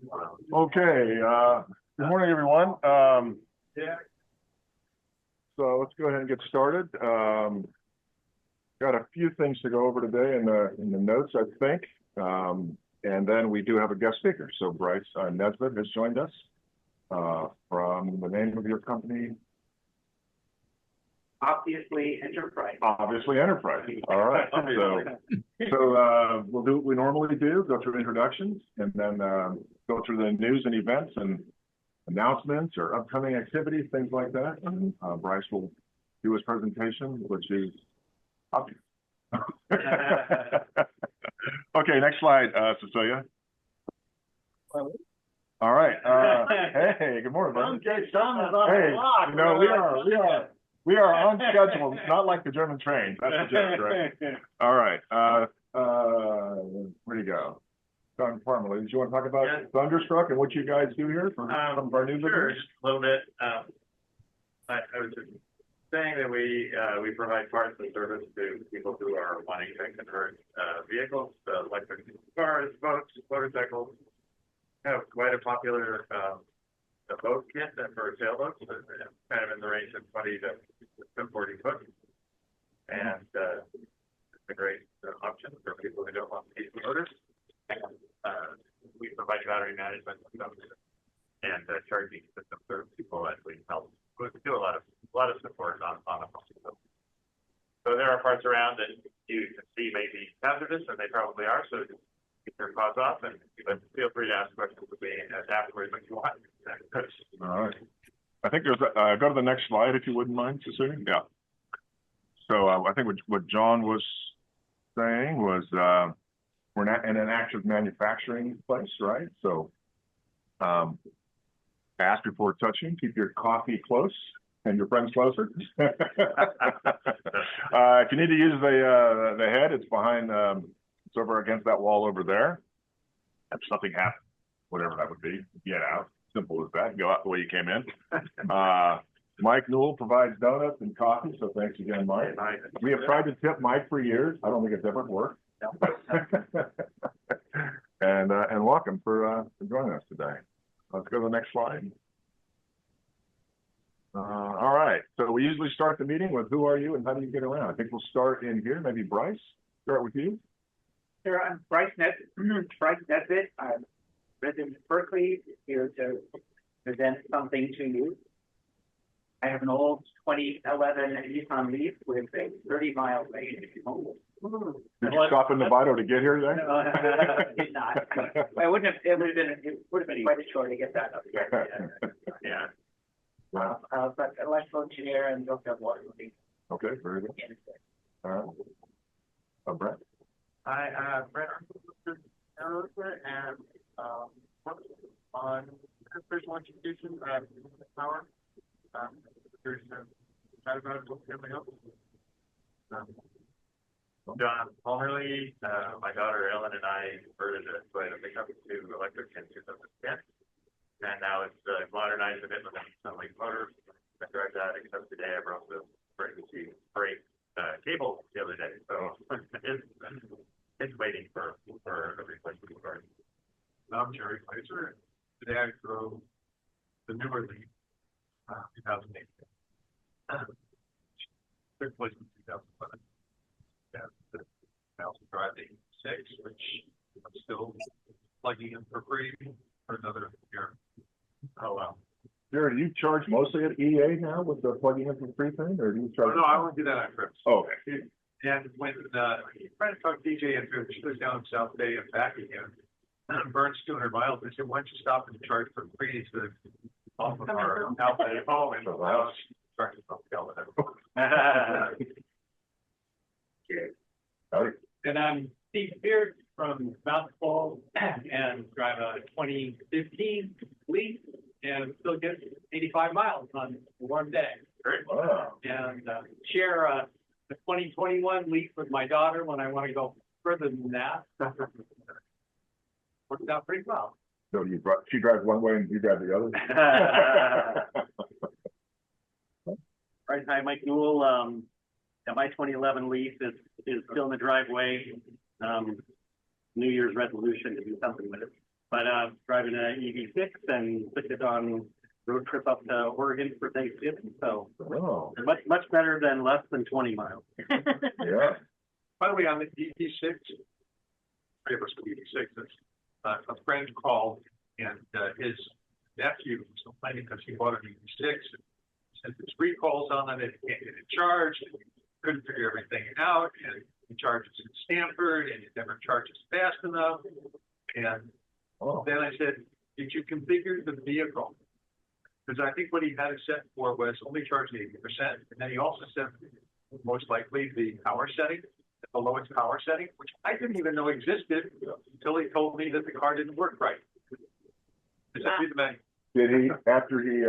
Okay, good morning, everyone. So let's go ahead and get started. Got a few things to go over today in the notes, I think. And then we do have a guest speaker. So Bryce Nesbitt has joined us from the name of your company. Obviously Enterprise. Obviously Enterprise. All right. So we'll do what we normally do, go through introductions, and then go through the news and events and announcements or upcoming activities, things like that. And Bryce will do his presentation, which is obvious. Okay, next slide, Cecilia. All right. Hey, good morning, buddy. Hey, you know, we are on schedule, not like the German train. That's the joke, right? All right. Where do you go? Don Parmalee, did you want to talk about Thunderstruck and what you guys do here for some of our new Sure, just a little bit. I was just saying that we provide parts and service to people who are wanting to convert vehicles, electric cars, boats, motorcycles. We have quite a popular boat kit for sailboats, kind of in the range of 20 to 40 foot, and it's a great option for people who don't want to use motors. We provide battery management systems and charging system for people as we help. We do a lot of support on the phone. So there are parts around that you can see may be hazardous, and they probably are. So keep your paws off, and feel free to ask questions with me afterwards if you want. All right. I think there's go to the next slide if you wouldn't mind, Cecilia. Yeah. So I think what John was saying was we're not in an active manufacturing place, right? So ask before touching. Keep your coffee close and your friends closer. If you need to use the head, it's behind. It's over against that wall over there. If something happens, whatever that would be, get out. Simple as that. Go out the way you came in. Mike Newell provides donuts and coffee, so thanks again, Mike. We have tried to tip Mike for years. I don't think it's ever worked. And welcome for joining us today. Let's go to the next slide. All right. So we usually start the meeting with who are you and how do you get around? I think we'll start in here. Maybe Bryce. Start with you. Sure, I'm Bryce Nesbitt. I'm resident of Berkeley, here to present something to you. I have an old 2011 Nissan Leaf with a 30-mile range. Did you stop in Nevada to get here today? No, I did not. It would have been quite a chore to get that up here. Yeah. Wow. But electrical engineer and don't have water. Okay, very good. All right. Brett. Hi, Brett, and on visual institution, power. There's multifamily help. John Palmerly, my daughter Ellen and I converted a Toyota pickup to electric in 2010, and now it's modernized a bit with a sunlight motor. I drive that, except today I brought the brake cable the other day, so it's waiting for a replacement part. I'm Jerry Kaiser. Today I drove the newer Leaf, 2008. Took place in 2011. I also drive the 86, which I'm still plugging in for free for another year. Oh wow. Jared, do you charge mostly at EA now with the plugging in for free thing, or do you charge? Oh, no, I won't do that on trips. Oh, okay. And when trying to talk DJ and she goes down South Bay and back again, burns 200 miles, I said, why don't you stop and charge for free instead of off of our outlet at home and the house? And I'm Steve Beard from Mount Falls and drive a 2015 Leaf and still get 85 miles on a warm day. Great. Wow. And share the 2021 Leaf with my daughter when I want to go further than that. Worked out pretty well. So she drives one way and you drive the other? All right, hi, Mike Newell. My 2011 Leaf is still in the driveway. New Year's resolution to do something with it. But, driving a EV6 and took it on road trip up to Oregon for Thanksgiving, so Oh, much better than less than 20 miles. yeah. By the way, on the EV6, three of us with EV6s, a friend called and his nephew was complaining because he bought an EV6 and since there's recalls on it, it can't get it charged, and he couldn't figure everything out, and he charges in Stanford and it never charges fast enough. And Oh, then I said, did you configure the vehicle? Because I think what he had it set for was only charging 80%. And then he also said, most likely the power setting, the lowest power setting, which I didn't even know existed until he told me that the car didn't work right. Does that read the manual? did he, after he,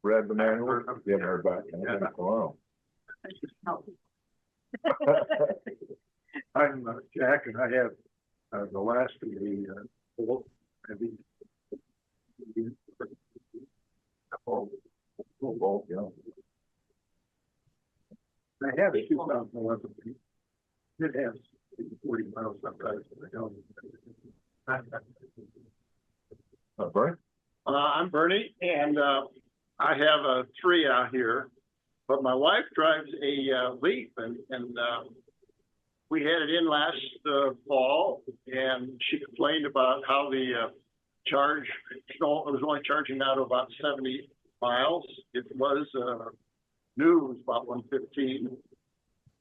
read the manual? He hadn't heard back. Yeah. Wow. I'm Jack, and I have the last of the Volt. Both, yeah. I have a 2011. It has 40 miles sometimes. I don't. Right? I'm Bernie, and I have a 3 out here, but my wife drives a Leaf, and we had it in last fall, and she complained about how the charge, it was only charging out about 70 miles. It was new, it was about 115,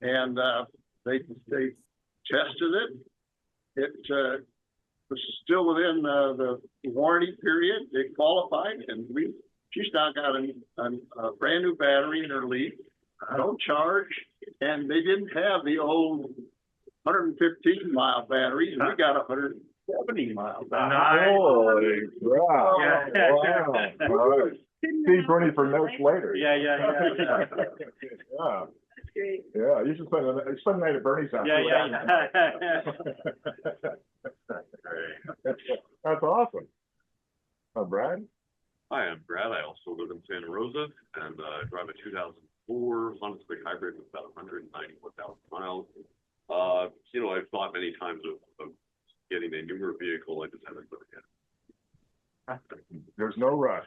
and they tested it. It was still within the warranty period. They qualified, and she's now got a brand new battery in her Leaf, no charge, and they didn't have the old 115 mile batteries, and we got 170 mile battery. Holy crap. Yeah. Wow. All right. See Bernie for notes later. Yeah. Yeah. That's great. Yeah, you should spend the night at Bernie's house. That's awesome. Brad? Hi, I'm Brad. I also live in Santa Rosa and drive a 2004 Honda Civic Hybrid with about 191,000 miles. I've thought many times of getting a newer vehicle. I just haven't done it yet. There's no rush.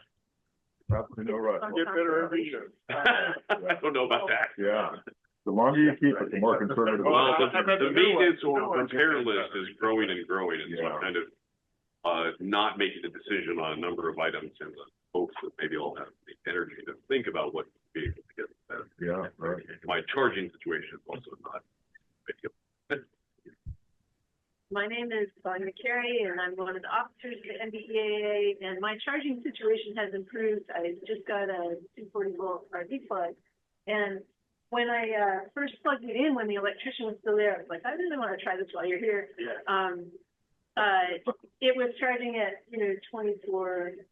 Absolutely no rush. Get better every year. I don't know about that. Yeah. The longer you keep it, the more conservative. Well, it is. the maintenance or repair list is growing and growing, and so Yeah. I'm kind of not making a decision on a number of items in the hopes that maybe I'll have the energy to think about what vehicle to get better. Yeah, right. My charging situation is also not ideal. My name is Sonia Carey, and I'm one of the officers at NBEAA, and my charging situation has improved. I just got a 240 volt RV plug, and when I first plugged it in, when the electrician was still there, I was like, I really want to try this while you're here. It was charging at 24.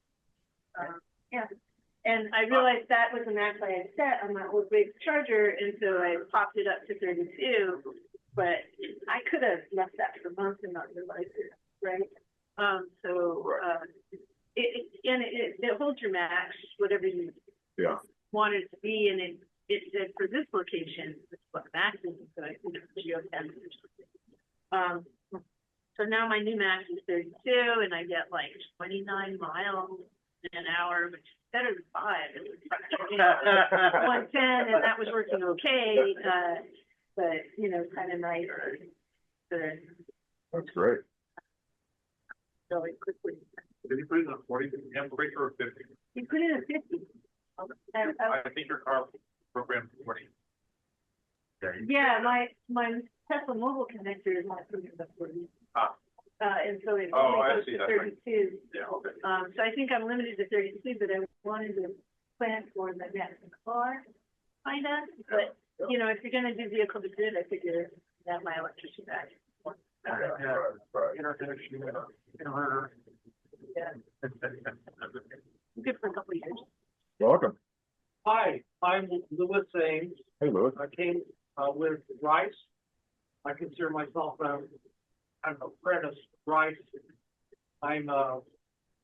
And I realized that was the max I had set on my old big charger, and so I popped it up to 32. But I could have left that for months and not realized it, right? It holds your max, whatever you want it to be, and it said for this location, this is what max is, so I think it's geotech or something. So now my new max is 32, and I get like 29 miles an hour, which is better than 5. It was 110, and that was working okay. But kind of nice That's great. really quickly. Did you put it in a 40 amp break or a 50? You put it in a 50. I think your car programmed 40. Yeah, my Tesla mobile connector is not put in the 40. And so it I goes see to that. 32. Yeah, okay. So I think I'm limited to 32, but I wanted to plan for the next car, kind of. But if you're going to do vehicle to grid, I figure that my electrician back. Interconnection, inverter. Yeah. Good for a couple of years. Welcome. Hi, I'm Louis Ames. Hey, Louis. I came with Bryce. I consider myself I'm an apprentice Bryce. I'm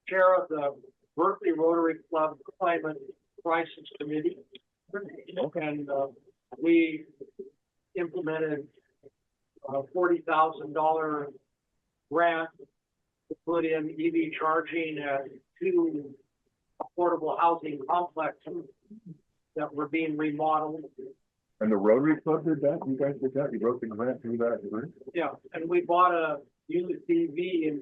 chair of the Berkeley Rotary Club Climate Crisis Committee. And we implemented a $40,000 grant to put in EV charging at 2 affordable housing complexes that were being remodeled. And the Rotary Club did that? You guys did that? You wrote the grant through that? Right? Yeah, and we bought a used EV and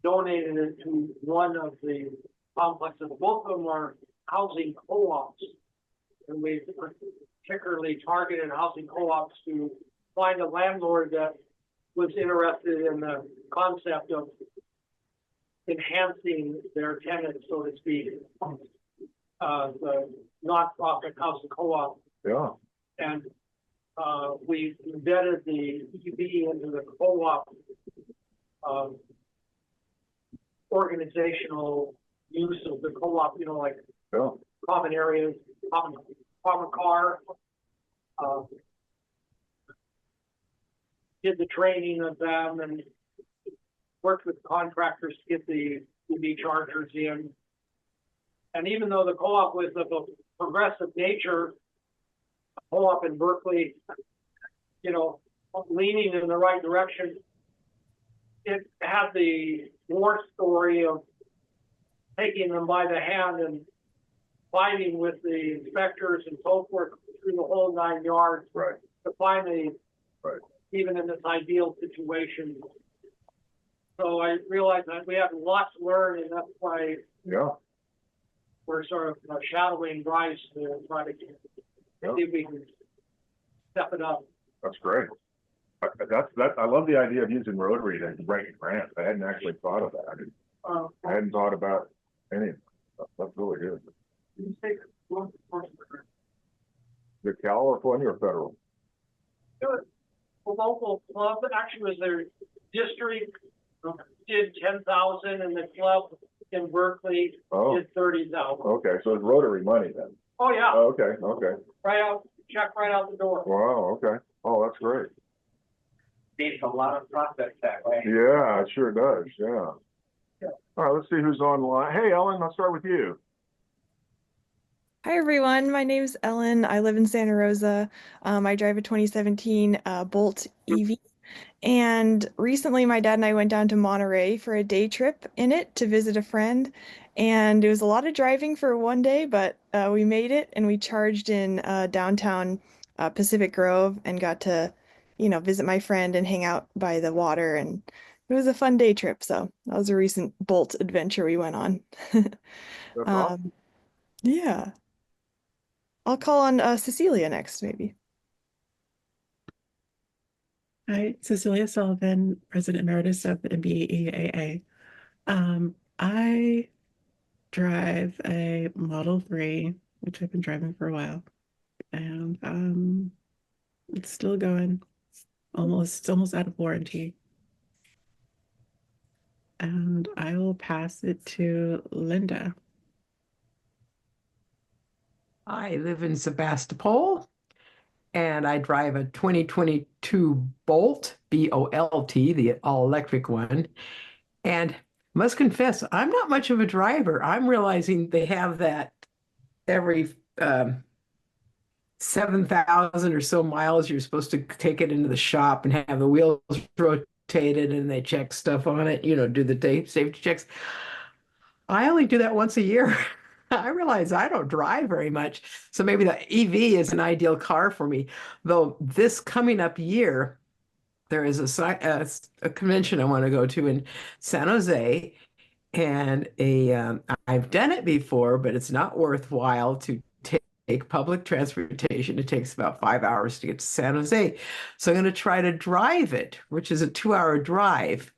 donated it to one of the complexes. Both of them are housing co-ops. And we particularly targeted housing co-ops to find a landlord that was interested in the concept of enhancing their tenants, so to speak. The nonprofit housing co-op. Yeah. And we embedded the EV into the co-op organizational use of the co-op, you know, like common areas, common car. Did the training of them and worked with contractors to get the EV chargers in. And even though the co-op was of a progressive nature, co-op in Berkeley, you know, leaning in the right direction, it had the war story of taking them by the hand and fighting with the inspectors and so forth through the whole 9 yards. Right. To finally, right. Even in this ideal situation. So I realized that we have lots to learn, and that's why we're sort of shadowing Bryce to try to see if we can step it up. That's great. I love the idea of using Rotary to write grants. I hadn't actually thought of that. I hadn't thought about any of that. That's really good. Did you say the California or federal? Good. The local club actually was their district did 10,000, and the club in Berkeley did 30,000. Okay, so it's Rotary money then. Oh yeah. Okay. Okay. Check right out the door. Wow. Okay. Oh, that's great. Saves a lot of process that way. Yeah, it sure does. Yeah. All right, let's see who's online. Hey, Ellen, I'll start with you. Hi, everyone. My name is Ellen. I live in Santa Rosa. I drive a 2017 Bolt EV. And recently, my dad and I went down to Monterey for a day trip in it to visit a friend. And it was a lot of driving for one day, but we made it, and we charged in downtown Pacific Grove and got to, visit my friend and hang out by the water. And it was a fun day trip. So that was a recent Bolt adventure we went on. Awesome. Yeah. I'll call on Cecilia next, maybe. Hi, Cecilia Sullivan, President Emeritus of the NBEAA. I drive a Model 3, which I've been driving for a while, and it's still going. It's almost out of warranty. And I will pass it to Linda. I live in Sebastopol, and I drive a 2022 Bolt, B-O-L-T, the all-electric one. And must confess, I'm not much of a driver. I'm realizing they have that every 7,000 or so miles, you're supposed to take it into the shop and have the wheels rotated, and they check stuff on it, do the safety checks. I only do that once a year. I realize I don't drive very much, so maybe the EV is an ideal car for me. Though this coming up year, there is a convention I want to go to in San Jose, and I've done it before, but it's not worthwhile to take public transportation. It takes about 5 hours to get to San Jose, so I'm going to try to drive it, which is a 2-hour drive.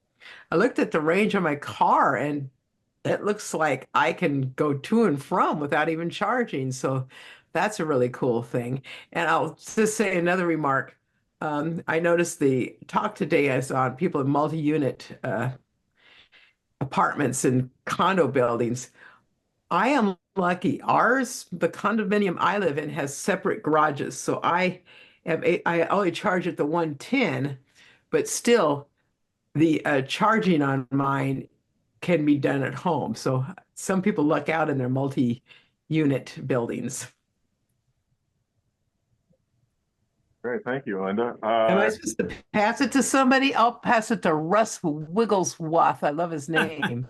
I looked at the range on my car, and it looks like I can go to and from without even charging. So that's a really cool thing. And I'll just say another remark. I noticed the talk today I saw on people in multi-unit apartments and condo buildings. I am lucky. The condominium I live in has separate garages. So I only charge at the 110, but still the charging on mine can be done at home. So some people luck out in their multi-unit buildings. Great, thank you, Linda. Am I supposed to pass it to somebody? I'll pass it to Russ Wigglesworth. I love his name.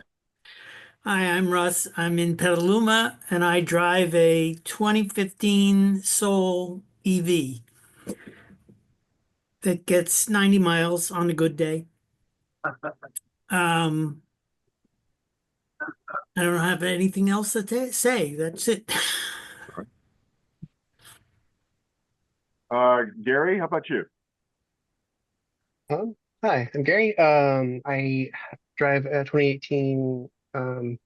Hi, I'm Russ. I'm in Petaluma and I drive a 2015 Soul EV that gets 90 miles on a good day. I don't have anything else to say. That's it. Gary, how about you? Hi, I'm Gary. I drive a 2018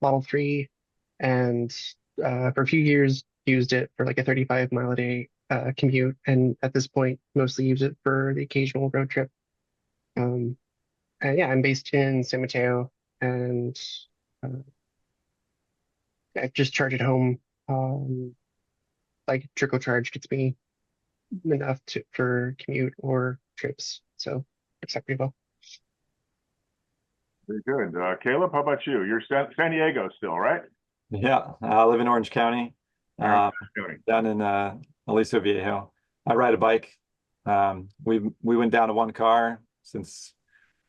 Model 3 and for a few years used it for like a 35-mile a day commute, and at this point mostly use it for the occasional road trip. And yeah, I'm based in San Mateo, and I just charge at home. Like trickle charge gets me enough for commute or trips, so works out pretty well. Very good. Caleb, how about you? You're San Diego still, right? Yeah, I live in Orange County, down in Aliso Viejo. I ride a bike. We went down to one car since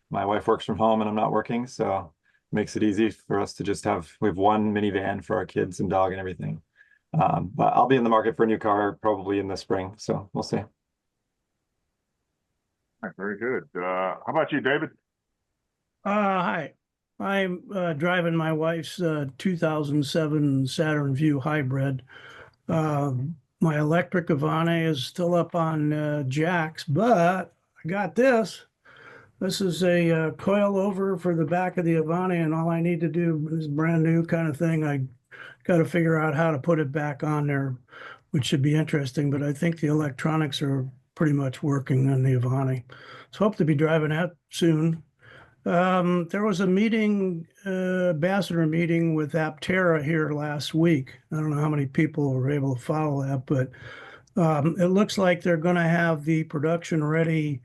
my wife works from home and I'm not working, so it makes it easy for us to just we have one minivan for our kids and dog and everything. But I'll be in the market for a new car probably in the spring, so we'll see. All right, very good. How about you, David? Hi, I'm driving my wife's 2007 Saturn Vue Hybrid. My electric Avane is still up on jacks, but I got this. This is a coilover for the back of the Avane, and all I need to do is brand new kind of thing. I got to figure out how to put it back on there, which should be interesting, but I think the electronics are pretty much working on the Avane. So hope to be driving that soon. There was a meeting, ambassador meeting with Aptera here last week. I don't know how many people were able to follow that, but it looks like they're going to have the production ready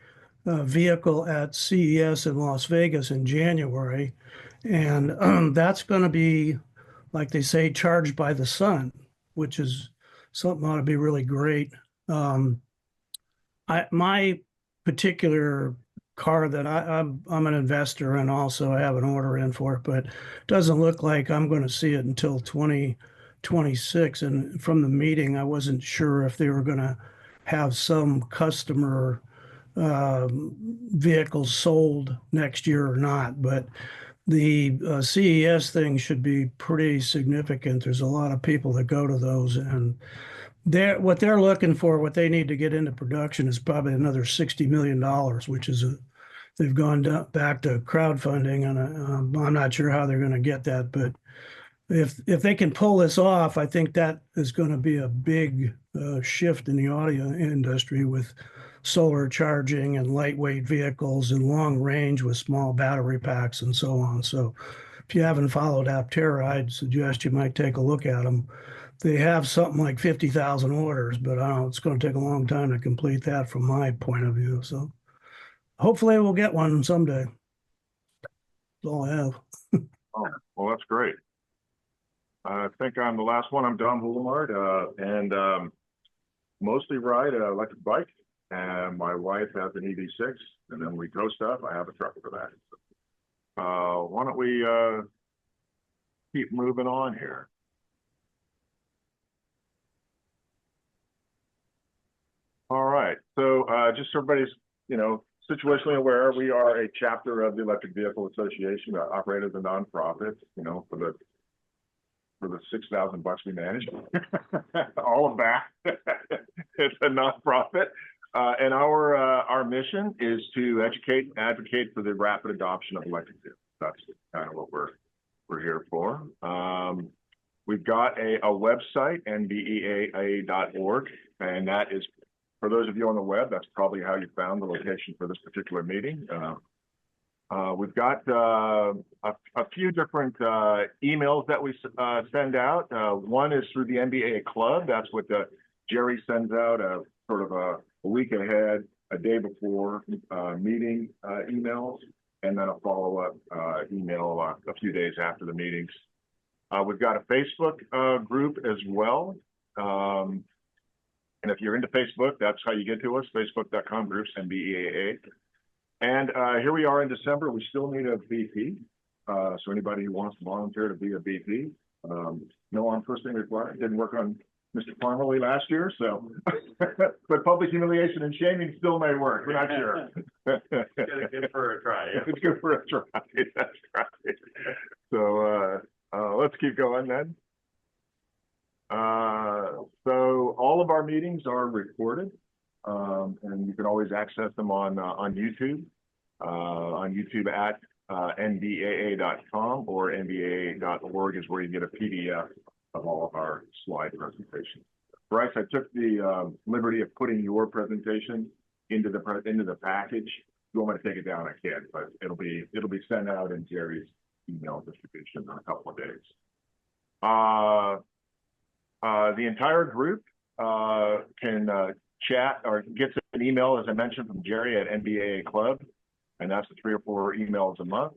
vehicle at CES in Las Vegas in January. And that's going to be, like they say, charged by the sun, which is something ought to be really great. My particular car that I'm an investor in, also I have an order in for it, but it doesn't look like I'm going to see it until 2026. And from the meeting, I wasn't sure if they were going to have some customer vehicles sold next year or not, but the CES thing should be pretty significant. There's a lot of people that go to those, and what they're looking for, what they need to get into production is probably another $60 million, which is they've gone back to crowdfunding, and I'm not sure how they're going to get that, but if they can pull this off, I think that is going to be a big shift in the audio industry with solar charging and lightweight vehicles and long range with small battery packs and so on. So if you haven't followed Aptera, I'd suggest you might take a look at them. They have something like 50,000 orders, but I don't know, it's going to take a long time to complete that from my point of view. So hopefully we'll get one someday. That's all I have. Oh, well, that's great. I think I'm the last one. I'm Don Houlimard, and mostly ride an electric bike. And my wife has an EV6, and then we tow stuff. I have a truck for that. So, why don't we keep moving on here? All right. So just so everybody's, situationally aware, we are a chapter of the Electric Vehicle Association that operates as a nonprofit, for the $6,000 we manage. All of that. It's a nonprofit. And our mission is to educate and advocate for the rapid adoption of electric vehicles. That's kind of what we're here for. We've got a website, NBEAA.org, and that is, for those of you on the web, that's probably how you found the location for this particular meeting. We've got a few different emails that we send out. One is through the NBEAA Club. That's what Jerry sends out, sort of a week ahead, a day before meeting emails, and then a follow-up email a few days after the meetings. We've got a Facebook group as well. And if you're into Facebook, that's how you get to us, facebook.com groups NBEAA. And here we are in December. We still need a VP. So anybody who wants to volunteer to be a VP, no armed person required. Didn't work on Mr. Parmalee last year, so but public humiliation and shaming still may work. We're not sure. Good for a try. Yeah. It's good for a try. That's right. So let's keep going then. So all of our meetings are recorded, and you can always access them on YouTube. On YouTube at NBEAA.com or NBEAA.org is where you get a PDF of all of our slide presentations. Bryce, I took the liberty of putting your presentation into the package. If you want me to take it down, I can, but it'll be sent out in Jerry's email distribution in a couple of days. The entire group can chat or gets an email, as I mentioned, from Jerry at NBEAA Club, and that's the 3 or 4 emails a month.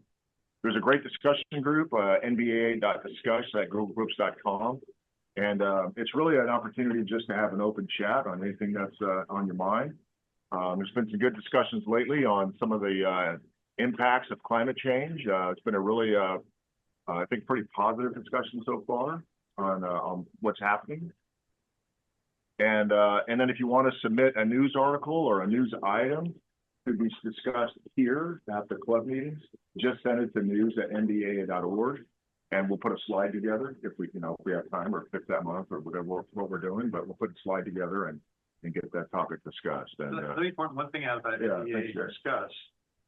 There's a great discussion group, nbea.discuss@googlegroups.com. And it's really an opportunity just to have an open chat on anything that's on your mind. There's been some good discussions lately on some of the impacts of climate change. It's been a really, I think, pretty positive discussion so far on what's happening. And then if you want to submit a news article or a news item to be discussed here at the club meetings, just send it to news@nbea.org, and we'll put a slide together if we, if we have time or fix that month or whatever what we're doing. But we'll put a slide together and get that topic discussed. And let me point one thing out about NBEA discuss.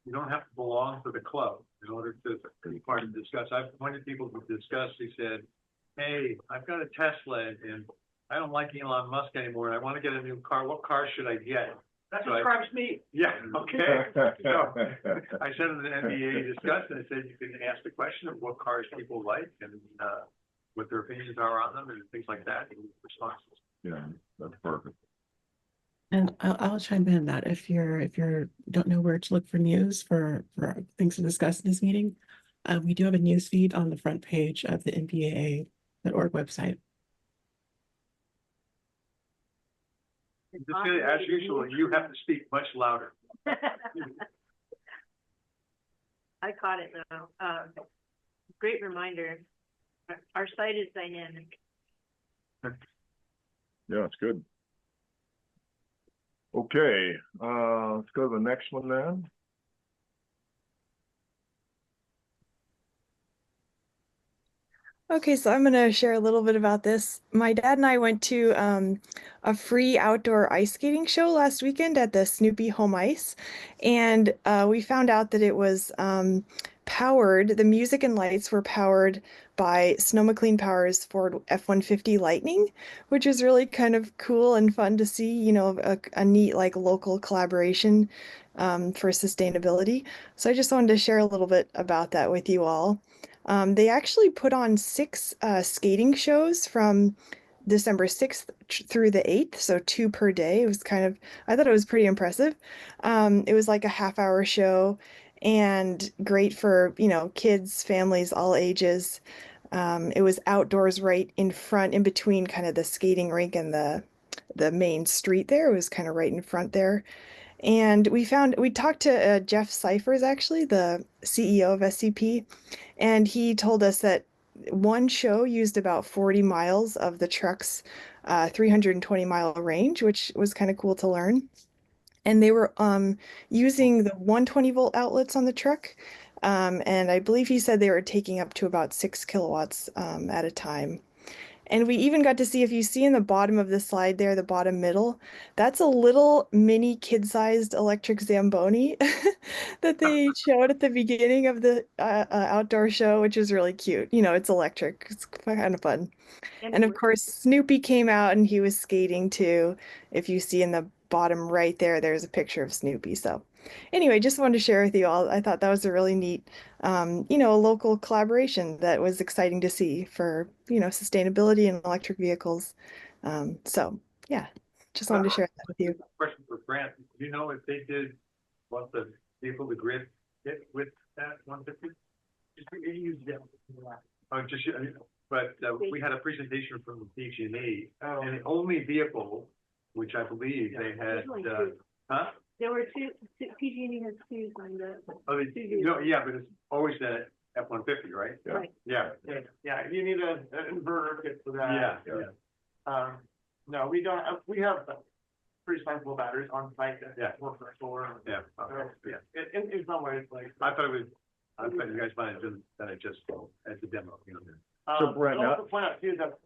You don't have to belong to the club in order to be part of the discuss. I've pointed people to discuss. He said, "Hey, I've got a Tesla and I don't like Elon Musk anymore, and I want to get a new car. What car should I get?" That describes me. Yeah, okay. So I sent him an NBEA discussion. I said you can ask the question of what cars people like and what their opinions are on them and things like that. And responses. Yeah, that's perfect. And I'll chime in that if you don't know where to look for news for things to discuss in this meeting, we do have a news feed on the front page of the NBEAA.org website. As usual, you have to speak much louder. I caught it though. Great reminder. Our site is dynamic. Yeah, it's good. Okay, let's go to the next one then. Okay, so I'm going to share a little bit about this. My dad and I went to a free outdoor ice skating show last weekend at the Snoopy Home Ice, and we found out that it was powered, the music and lights were powered by Snow McLean Power's Ford F-150 Lightning, which is really kind of cool and fun to see, a neat like local collaboration for sustainability. So I just wanted to share a little bit about that with you all. They actually put on 6 skating shows from December 6th through the 8th, so 2 per day. It was I thought it was pretty impressive. It was like a half-hour show and great for, kids, families, all ages. It was outdoors right in front, in between kind of the skating rink and the main street there. It was kind of right in front there. And we talked to Jeff Cyphers, actually, the CEO of SCP, and he told us that one show used about 40 miles of the truck's 320-mile range, which was kind of cool to learn. And they were using the 120-volt outlets on the truck. And I believe he said they were taking up to about 6 kilowatts at a time. And we even got to see, if you see in the bottom of the slide there, the bottom middle, that's a little mini kid-sized electric Zamboni that they showed at the beginning of the outdoor show, which is really cute. It's electric. It's kind of fun. And of course, Snoopy came out and he was skating too. If you see in the bottom right there, there's a picture of Snoopy. So anyway, just wanted to share with you all. I thought that was a really neat, a local collaboration that was exciting to see for, sustainability and electric vehicles. So yeah, just wanted to share that with you. Question for Grant. Do you know if they did what the vehicle, the grid hit with that 150? But we had a presentation from the PG&E, and the only vehicle which I believe they had, huh? There were PG&E has two on the. Oh, no, yeah, but it's always the F-150, right? Right. Yeah. Yeah, you need an inverter kit for that. Yeah. No, we don't, we have pretty sizable batteries on site that work for solar. Yeah. In some ways, like. I thought you guys might have done it just as a demo, you know. So Brent, I'll also point out too that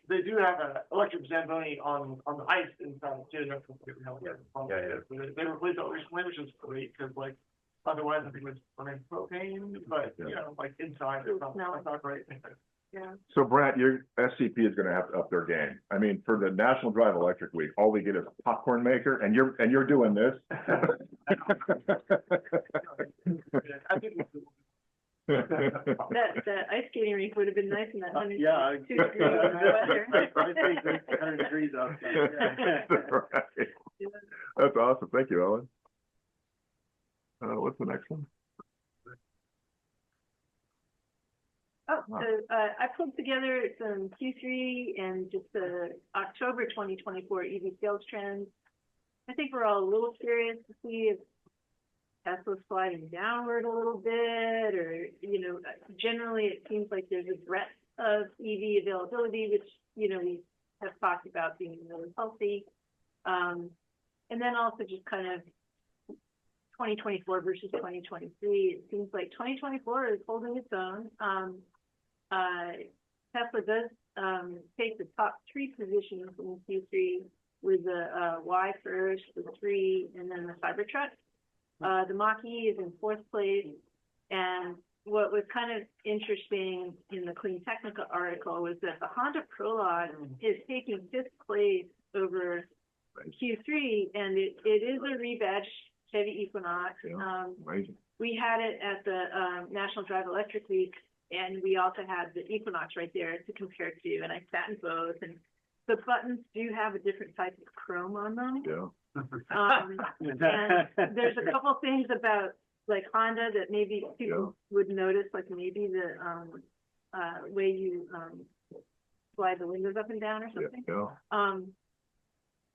they do have an electric Zamboni on the ice inside too. That's what we have. They replaced it recently, which is great because like otherwise I think it was running propane, but you know, like inside it's not great. Yeah. So Brent, your SCP is gonna have to up their game. I mean, for the National Drive Electric Week, all we get is a popcorn maker and you're doing this. I think That ice skating rink would have been nice in that 102 degree weather. I think it's 100 degrees outside. Right. That's awesome. Thank you, Ellen. What's the next one? Oh, so I pulled together some Q3 and just the October 2024 EV sales trends. I think we're all a little curious to see if Tesla's sliding downward a little bit, or, you know, generally it seems like there's a breadth of EV availability, which, you know, we have talked about being really healthy. And then also just kind of 2024 versus 2023. It seems like 2024 is holding its own. Tesla does take the top 3 positions in Q3 with the Y first, the 3, and then the Cybertruck. The Mach-E is in 4th place, and what was kind of interesting in the Clean Technica article was that the Honda Prologue is taking 5th place over Q3, and it is a rebadged Chevy Equinox. We had it at the National Drive Electric Week, and we also had the Equinox right there to compare to, and I sat in both, and the buttons do have a different type of chrome on them. And there's a couple things about like Honda that maybe people would notice, like maybe the way you slide the windows up and down or something.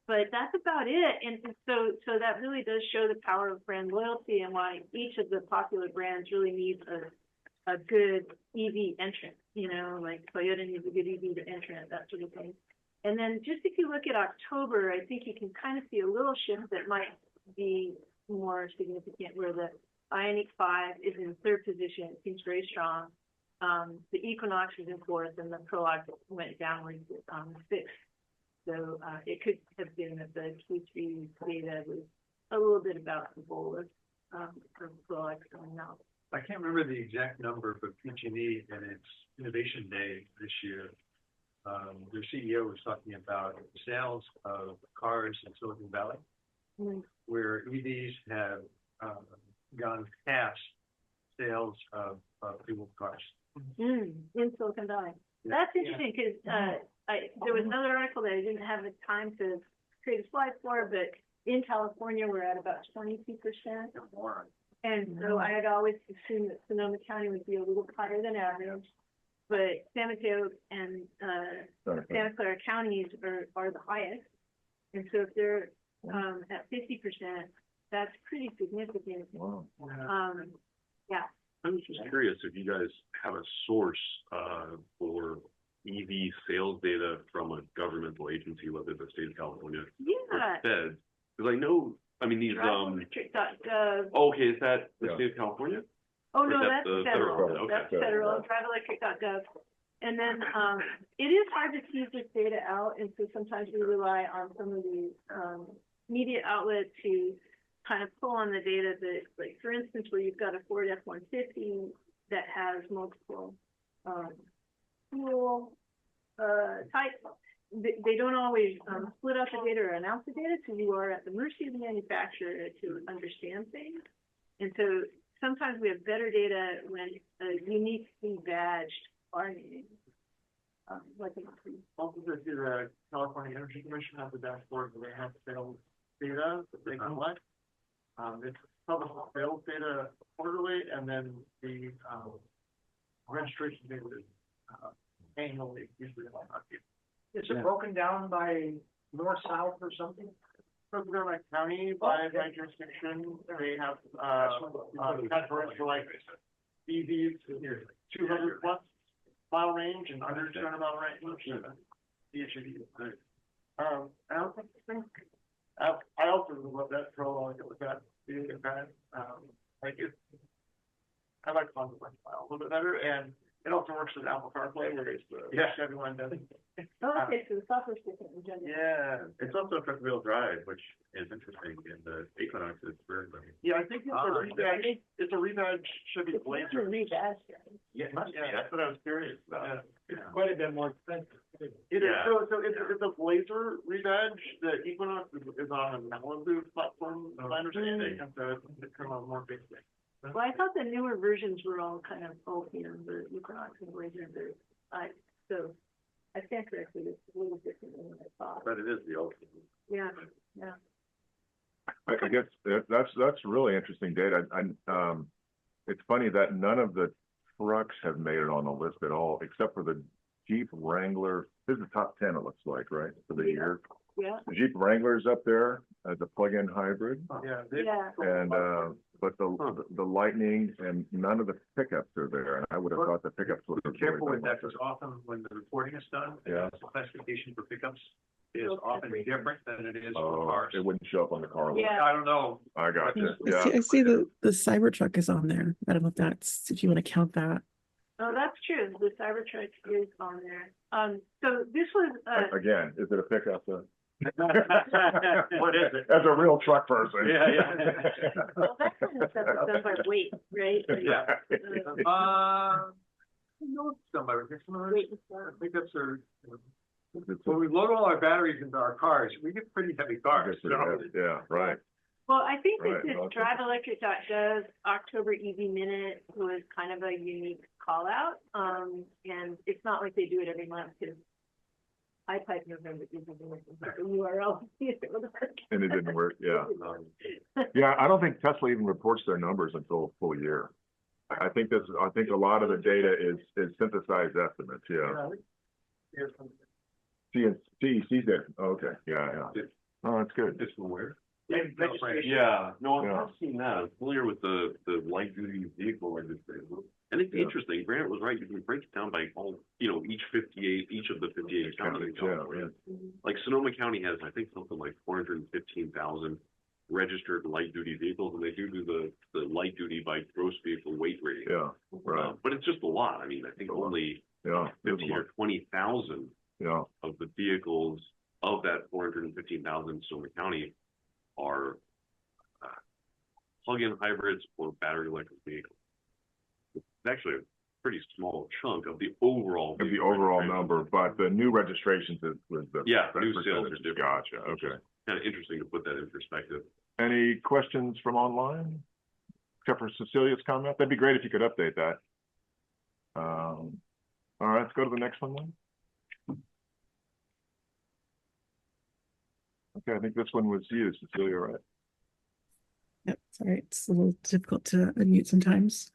But that's about it. And so that really does show the power of brand loyalty and why each of the popular brands really needs a good EV entrant, you know, like Toyota needs a good EV entrant, that sort of thing. And then just if you look at October, I think you can kind of see a little shift that might be more significant, where the Ioniq 5 is in 3rd position. It seems very strong. The Equinox is in 4th, and the Prologue went downwards 6th. So it could have been that the Q3 data was a little bit about the bolus for Prologue going out. I can't remember the exact number, but PG&E and its Innovation Day this year, their CEO was talking about sales of cars in Silicon Valley, where EVs have gone past sales of fuel cars. In Silicon Valley. That's interesting because there was another article that I didn't have the time to create a slide for, but in California we're at about 22%. And so I had always assumed that Sonoma County would be a little higher than average, but San Mateo and Santa Clara counties are the highest. And so if they're at 50%, that's pretty significant. Yeah. I'm just curious if you guys have a source for EV sales data from a governmental agency, whether the state of California or Fed, because I know, I mean, these Driveelectric.gov. Okay, is that the state of California? Oh no, that's federal. Okay. That's federal. Driveelectric.gov. And then it is hard to tease this data out, and so sometimes we rely on some of these media outlets to kind of pull on the data that, like for instance, where you've got a Ford F-150 that has multiple fuel types. They don't always split out the data or announce the data, so you are at the mercy of the manufacturer to understand things. And so sometimes we have better data when a uniquely badged car name. Also, the California Energy Commission has a dashboard where they have sales data that they collect. It's published sales data quarterly, and then the registration data annually, usually about. Is it broken down by north-south or something? Supercharger County, by my jurisdiction, they have, categories for like EVs, 200 plus mile range and under 200 mile range. DHEV. I also think, I also love that for a long time with that. Like it, I like fun with a little bit better, and it also works with Apple CarPlay, where it's everyone does. Oh, okay, so the software's different in general. Yeah, it's also front wheel drive, which is interesting, and the Equinox is very, Yeah, I think it's a rebadge. It's a rebadge Chevy Blazer. Rebadge, right? Yeah, it must be. That's what I was curious about. It's quite a bit more expensive. It is, so it's a Blazer rebadge. The Equinox is on a Malibu platform, as I understand it, and so it's kind of more basic. Well, I thought the newer versions were all kind of bulkier, the Equinox and Blazer, so I stand corrected, it's a little different than what I thought. but it is the ultimate. Yeah, yeah. I guess that's really interesting data. It's funny that none of the trucks have made it on the list at all, except for the Jeep Wrangler. This is the top 10, it looks like, right, for the year. Yeah. The Jeep Wrangler's up there as a plug-in hybrid. Yeah. Yeah. And but the Lightning and none of the pickups are there, and I would have thought the pickups would have. Be careful with that, because often when the reporting is done, Yeah. the classification for pickups is often different than it is for Oh, cars. it wouldn't show up on the car list. Yeah. I don't know. I got you. I Yeah. I see the Cybertruck is on there. I don't know if you want to count that. Oh, that's true, the Cybertruck is on there. So this was, Again, is it a pickup? What is it? As a real truck person. Yeah. well, that kind of stuff is done by weight, right? Yeah. No, some of Weight and stuff. pickups are, when we load all our batteries into our cars, we get pretty heavy cars. Yeah, right. Well, I think that Right, this okay. DriveElectric.gov October EV Minute was kind of a unique call out. And it's not like they do it every month, because I typed November EV Minute into the URL. And it didn't work, yeah. Yeah, I don't think Tesla even reports their numbers until a full year. I think a lot of the data is synthesized estimates, yeah. CEC's there, okay, yeah. Oh, that's good. It's from where? Registration. Yeah, no, Yeah. I've seen that. I'm familiar with the light duty vehicle registration. And it's interesting. Grant was right. You can break it down by all, each of the 58 counties. Yeah. Like Sonoma County has, I think, something like 415,000 registered light duty vehicles, and they do the light duty by gross vehicle weight rating. Yeah, right. But it's just a lot. I mean, I think only 15 or 20,000 of the vehicles of that 415,000 in Sonoma County are plug-in hybrids or battery electric vehicles. It's actually a pretty small chunk of the overall. Of the overall number, but the new registrations was the. New sales are different. Gotcha, okay. Kind of interesting to put that in perspective. Any questions from online? Except for Cecilia's comment? That'd be great if you could update that. All right, let's go to the next one then. Okay, I think this one was you, Cecilia, right? Yep, sorry, it's a little difficult to unmute sometimes.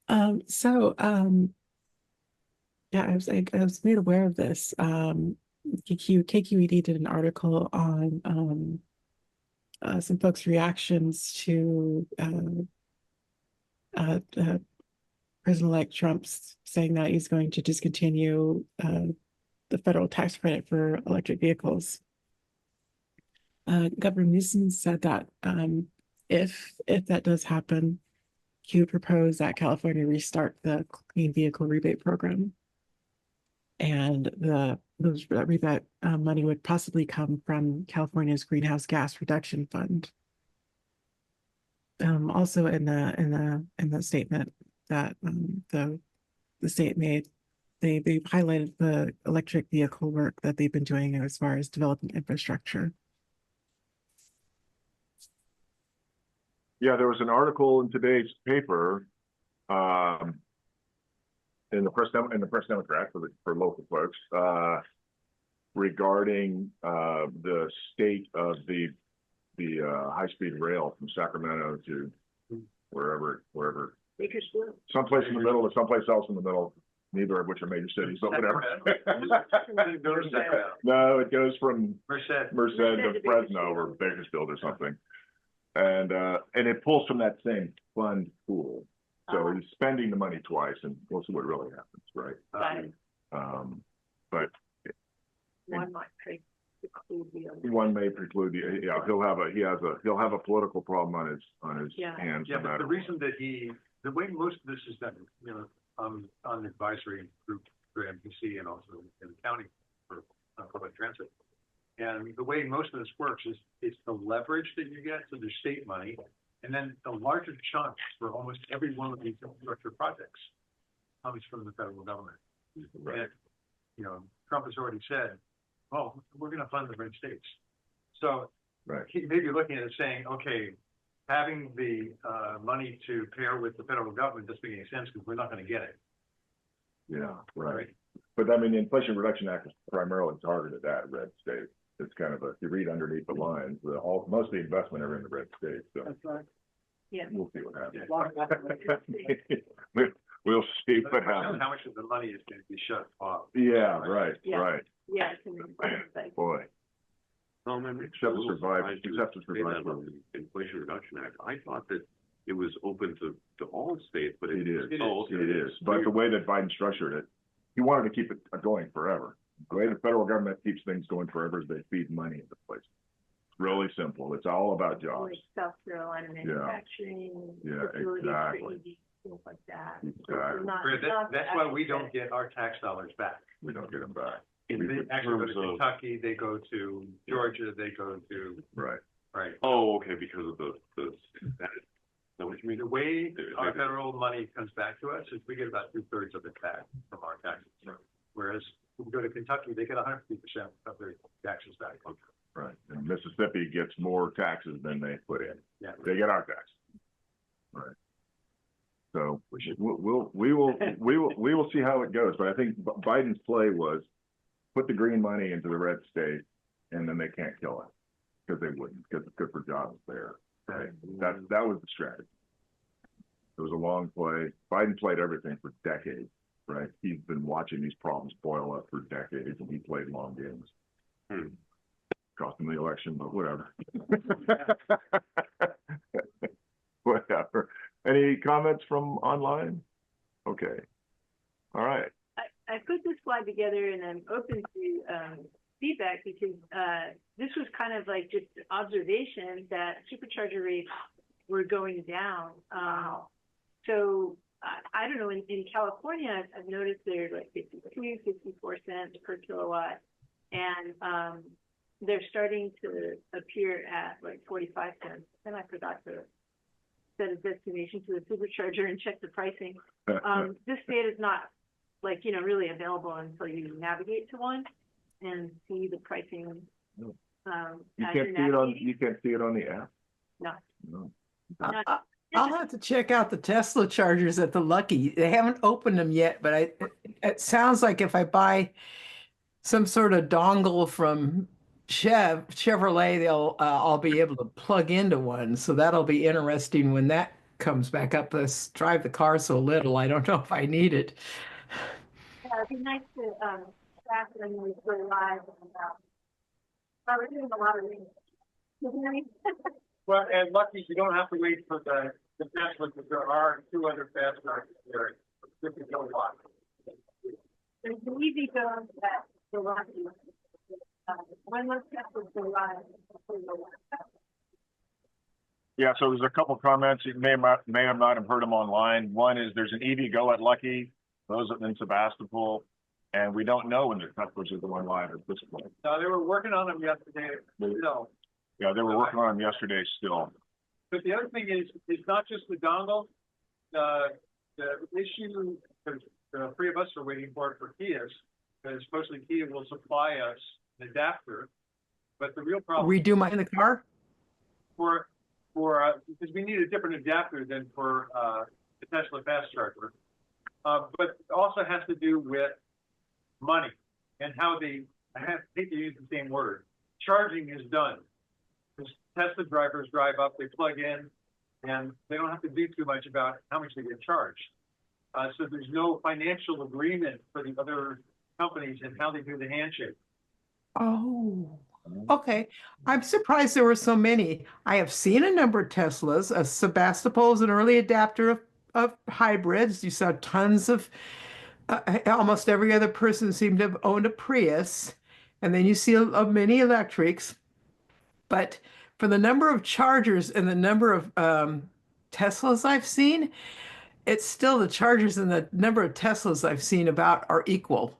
Yeah, I was made aware of this. KQED did an article on some folks' reactions to President-elect Trump's saying that he's going to discontinue the federal tax credit for electric vehicles. Governor Newsom said that if that does happen, he would propose that California restart the clean vehicle rebate program, and that rebate money would possibly come from California's greenhouse gas reduction fund. Also, in the statement that the state made, they've highlighted the electric vehicle work that they've been doing as far as developing infrastructure. Yeah, there was an article in today's paper, in the Press Democrat for local folks, regarding the state of the high-speed rail from Sacramento to wherever, Bakersfield. someplace in the middle or someplace else in the middle. neither of which are major cities, but whatever. Merced. No, it goes from Merced. Merced to Fresno or Bakersfield or something. And it pulls from that same fund pool. So he's spending the money twice, and we'll see what really happens, right? But One might preclude the other. one may preclude the, yeah, he'll have a political problem on his hands. Yeah, no but matter the reason that the way most of this is done, you know, on the advisory group for MPC and also in the county for public transit. And the way most of this works is it's the leverage that you get, so there's state money, and then the larger chunk for almost every one of these infrastructure projects comes from the federal government. Right. And, you know, Trump has already said, oh, we're going to fund the red states. So he may be looking at it saying, okay, having the money to pair with the federal government doesn't make any sense because we're not going to get it. Yeah, right. But I mean, the Inflation Reduction Act is primarily targeted at red states. It's kind of if you read underneath the lines, most of the investment are in the red states. So That's right. Yeah. we'll see what happens. Yeah. We'll see But what happens. how much of the money is going to be shut off? Yeah, right. Yeah, it's an important thing. Boy. Except to survive the Inflation Reduction Act. I thought that it was open to all states, but it is. Oh, okay. It is. But the way that Biden structured it, he wanted to keep it going forever. The way the federal government keeps things going forever is they feed money into places. It's really simple. It's all about jobs. Like South Carolina manufacturing, facilities for EV, things like that. Exactly. That's why we don't get our tax dollars back. We don't get them back. They actually go to Kentucky, they go to Georgia, they go to. Right. Oh, okay, because of that is that what you mean? The way our federal money comes back to us is we get about 2/3 of it back from our taxes. Whereas if we go to Kentucky, they get 150% of their taxes back. Right. And Mississippi gets more taxes than they put in. Yeah. They get our taxes. Right. So we will see how it goes. But I think Biden's play was put the green money into the red state, and then they can't kill it because they wouldn't, because it's good for jobs there. Right. That was the strategy. It was a long play. Biden played everything for decades. Right. He's been watching these problems boil up for decades, and he played long games. Cost him the election, but whatever. Whatever. Any comments from online? Okay. All right. I put this slide together and I'm open to feedback because this was kind of like just observation that supercharger rates were going down. So I don't know, in California, I've noticed they're like 52, 54 cents per kilowatt. And they're starting to appear at like 45 cents. And I forgot to set a destination to the supercharger and check the pricing. This data is not like, you know, really available until you navigate to one and see the pricing. You can't see it on the app? No. I'll have to check out the Tesla chargers at the Lucky. They haven't opened them yet, but it sounds like if I buy some sort of dongle from Chevrolet, I'll be able to plug into one. So that'll be interesting when that comes back up. Let's drive the car so little. I don't know if I need it. Yeah, it'd be nice to track when we go live. We're doing a lot of things. Well, and lucky you don't have to wait for the Tesla because there are 2 other fast chargers there. 50 kilowatt. There's an easy go that the Lucky. When those Teslas go live. Yeah, so there's a couple comments. You may have not have heard them online. One is there's an EV Go at Lucky, those in Sebastopol, and we don't know when the Teslas are going live at this point. No, they were working on them yesterday. No. Yeah, they were working on them yesterday still. But the other thing is, it's not just the dongle. The issue, because the 3 of us are waiting for it for Kias, because supposedly Kia will supply us an adapter. But the real problem. Redo mine in the car? Because we need a different adapter than for the Tesla fast charger. But it also has to do with money and how I hate to use the same word, charging is done. Because Tesla drivers drive up, they plug in, and they don't have to do too much about how much they get charged. So there's no financial agreement for the other companies and how they do the handshake. Oh, okay. I'm surprised there were so many. I have seen a number of Teslas. Sebastopol is an early adapter of hybrids. You saw tons of, almost every other person seemed to have owned a Prius. And then you see many electrics. But for the number of chargers and the number of Teslas I've seen, it's still the chargers and the number of Teslas I've seen about are equal.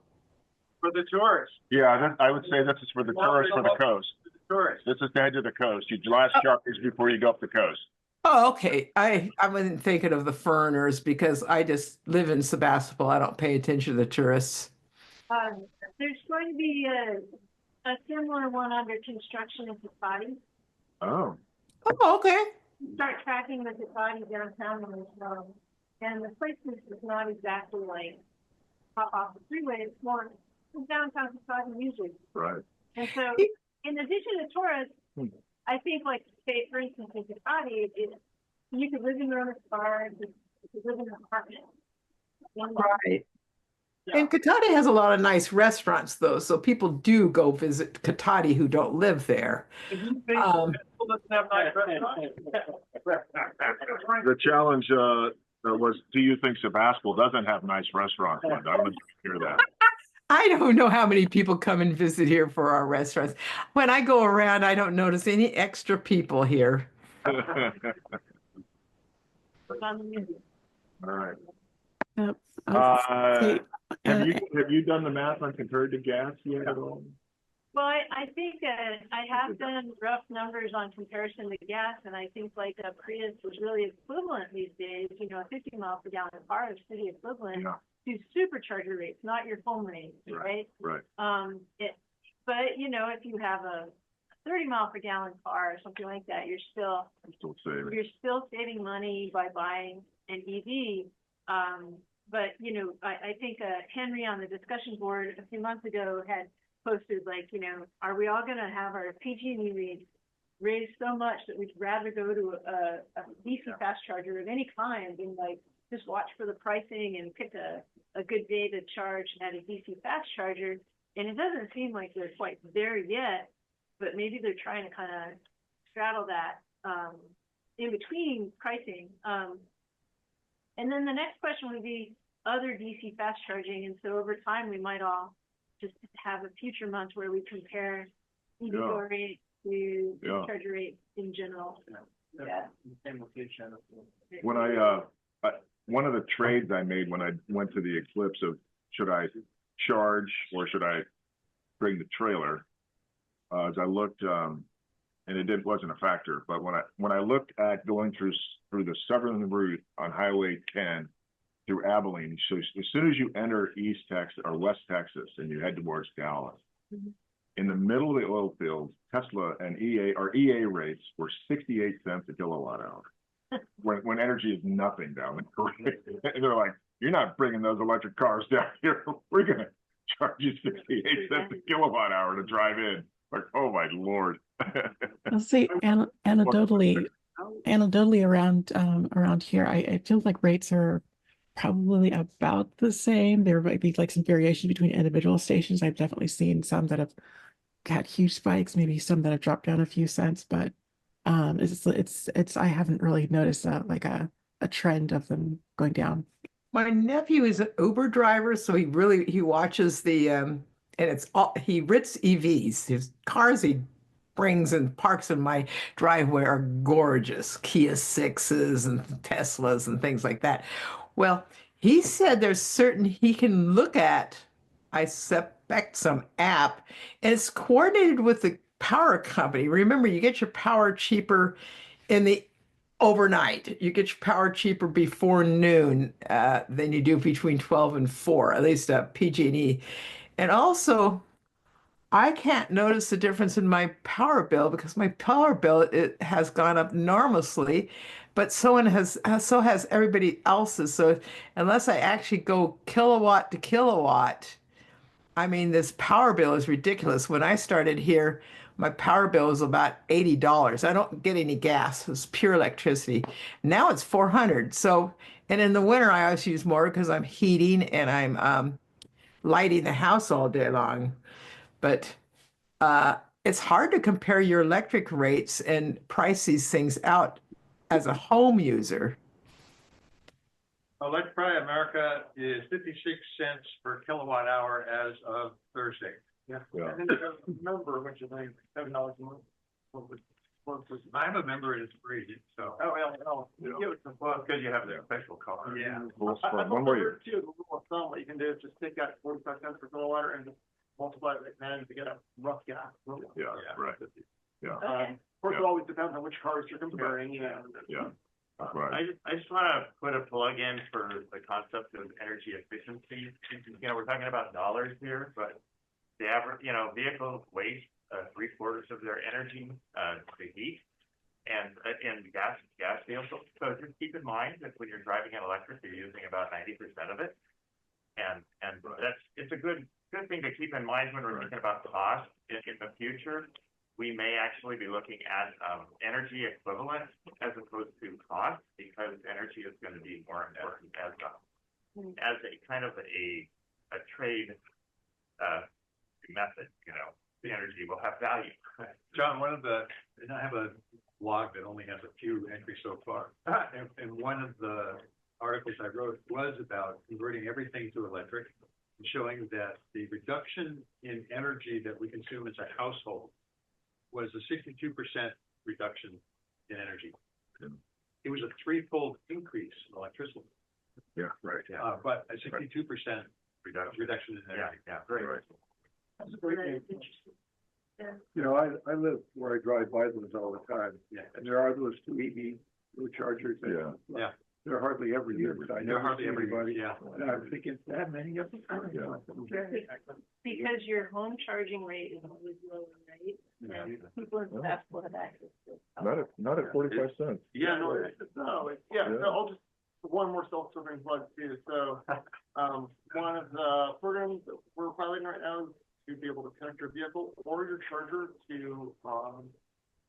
For the tourists. Yeah, I would say this is for the tourists for the coast. For the tourists. This is the edge of the coast. You last chargers before you go up the coast. Oh, okay. I wasn't thinking of the foreigners because I just live in Sebastopol. I don't pay attention to the tourists. There's going to be a similar one under construction in Ducati. Oh. Oh, okay. Start tracking the Ducati downtown as well. And the placement is not exactly like hop off the freeway. It's more downtown Ducati usually. Right. And so, in addition to tourists, I think, like, say, for instance, in Ducati, you could live in your own car, you could live in an apartment. Right. And Katati has a lot of nice restaurants, though, so people do go visit Katati who don't live there. The challenge was, do you think Sebastopol doesn't have nice restaurants? I don't know if you hear that. I don't know how many people come and visit here for our restaurants. When I go around, I don't notice any extra people here. All right. Yep. Have you done the math on compared to gas yet at all? Well, I think I have done rough numbers on comparison to gas, and I think like a Prius is really equivalent these days. You know, a 50 miles per gallon car is pretty equivalent to supercharger rates, not your home range, right? Right. But you know, if you have a 30 mile per gallon car or something like that, you're still saving money by buying an EV. But you know, I think Henry on the discussion board a few months ago had posted, like, you know, are we all going to have our PG&E rates raised so much that we'd rather go to a DC fast charger of any kind and like just watch for the pricing and pick a good day to charge at a DC fast charger? And it doesn't seem like they're quite there yet, but maybe they're trying to kind of straddle that in between pricing. And then the next question would be other DC fast charging. And so over time, we might all just have a future month where we compare EV rate to charger rate in general. Yeah. When one of the trades I made when I went to the eclipse of should I charge or should I bring the trailer, as I looked, and it wasn't a factor, but when I looked at going through the southern route on Highway 10 through Abilene, so as soon as you enter East Texas or West Texas and you head towards Dallas, in the middle of the oil fields, Tesla and EA rates were 68 cents a kilowatt hour. when energy is nothing down there. And they're like, you're not bringing those electric cars down here. We're going to charge you 68 cents a kilowatt hour to drive in. Like, oh my Lord. I'll say anecdotally around here, I feel like rates are probably about the same. There might be like some variation between individual stations. I've definitely seen some that have got huge spikes, maybe some that have dropped down a few cents, but it's I haven't really noticed a trend of them going down. My nephew is an Uber driver, so he watches the and he rents EVs. His cars he brings and parks in my driveway are gorgeous, Kia 6s and Teslas and things like that. Well, he said there's certain he can look at, I suspect some app, and it's coordinated with the power company. Remember, you get your power cheaper in the overnight. You get your power cheaper before noon than you do between 12 and 4, at least PG&E. And also, I can't notice the difference in my power bill because my power bill it has gone up enormously, but so has everybody else's. So unless I actually go kilowatt to kilowatt, I mean, this power bill is ridiculous. When I started here, my power bill was about $80. I don't get any gas. It's pure electricity. Now it's $400. So And in the winter, I always use more because I'm heating and I'm lighting the house all day long. But it's hard to compare your electric rates and price these things out as a home user. Electrify America is 56 cents per kilowatt hour as of Thursday. Yeah. And then there's a member, which is like $7 a month. I'm a member and it's free, so. Well, because you have the special card. Yeah. One more year. Too, the rule of thumb, what you can do is just take out 45 cents per kilowatt hour and just multiply it by 10 to get a rough guess. Yeah, right. Yeah, Okay. Of course, it always depends on which cars you're comparing, you know. yeah, right. I just want to put a plug in for the concept of energy efficiency. You know, we're talking about dollars here, but the average, you know, vehicles waste 3/4 of their energy to heat, and gas vehicles. So just keep in mind that when you're driving an electric, you're using about 90% of it, and it's a good thing to keep in mind when we're thinking about cost in the future. We may actually be looking at energy equivalent as opposed to cost, because energy is going to be more important as a kind of a trade method. You know, the energy will have value. John, and I have a blog that only has a few entries so far. And one of the articles I wrote was about converting everything to electric and showing that the reduction in energy that we consume as a household was a 62% reduction in energy. It was a threefold increase in electricity. Yeah, right. But a 62% reduction in energy. Yeah, great. Right. That's interesting. Yeah. You know, I live where I drive by those all the time. Yeah. And there are those 2 EV chargers. Yeah. They're hardly ever used. I never see anybody. Yeah. And I'm thinking, that many of them? Because your home charging rate is always lower, right? Yeah. And people in Fast will have access to it. Not at 45 cents. Yeah, I'll just, one more self-serving plug too. So, one of the programs that we're piloting right now is to be able to connect your vehicle or your charger to,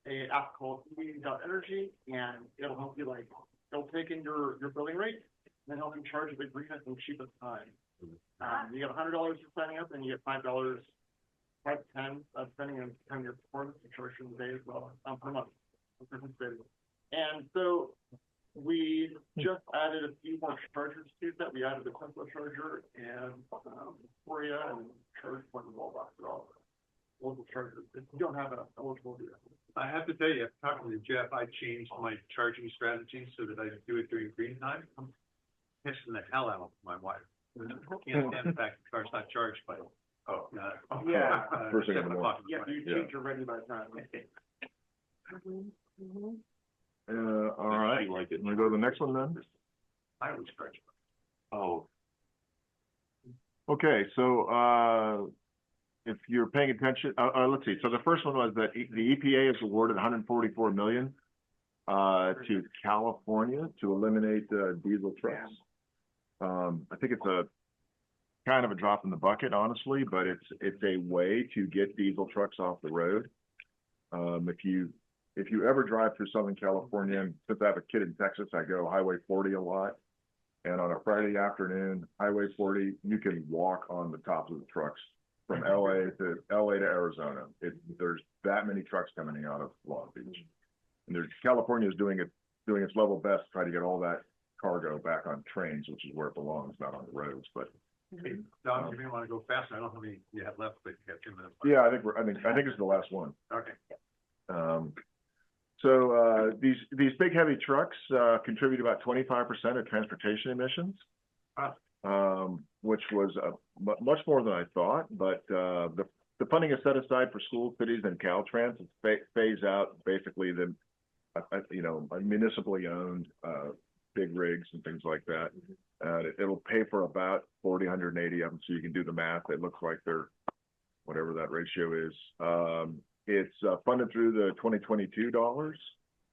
a app called NBEAA.energy, and it'll help you it'll take in your billing rate and then help you charge the greenest and cheapest time. You get $100 for signing up, and you get $5, 5 to 10, depending on the time your performance to charge for the day as well, per month. And so we just added a few more chargers to that. We added the Tesla charger and Victoria and Charge Point Wallbox at all. Local chargers. If you don't have an eligible vehicle. I have to tell you, talking to Jeff, I changed my charging strategy so that I do it during green time. I'm pissing the hell out of my wife. I can't stand the fact the car's not charged by First thing in the morning. Yeah, you change your ready by the time. All right. Like it. Can we go to the next one then? I was charged. Oh. Okay, so if you're paying attention, let's see. So the first one was that the EPA has awarded $144 million to California to eliminate diesel trucks. I think it's a kind of a drop in the bucket, honestly, but it's a way to get diesel trucks off the road. If you ever drive through Southern California, and since I have a kid in Texas, I go Highway 40 a lot. And on a Friday afternoon, Highway 40, you can walk on the tops of the trucks from LA to Arizona. There's that many trucks coming out of Long Beach. And California is doing its level best to try to get all that cargo back on trains, which is where it belongs, not on the roads. But Don, you may want to go fast. I don't know how many you have left, but you have 2 minutes. Yeah, I think it's the last one. Okay. So these big heavy trucks contribute about 25% of transportation emissions, which was much more than I thought. But the funding is set aside for schools, cities, and Caltrans. It's phase out basically the municipally owned big rigs and things like that. It'll pay for about 180 of them, so you can do the math. It looks like they're whatever that ratio is. It's funded through the 2022 dollars.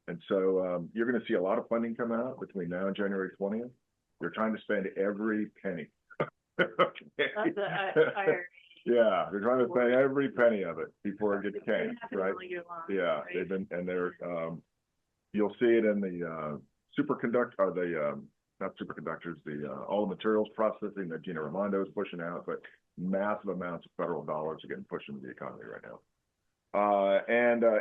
And so you're going to see a lot of funding come out between now and January 20th. They're trying to spend every penny. Yeah, they're trying to spend every penny of it before it gets canned, right? Yeah, they've been, and they're, you'll see it in the superconductor, or the not superconductors, all the materials processing that Gina Raimondo is pushing out, but massive amounts of federal dollars are getting pushed into the economy right now.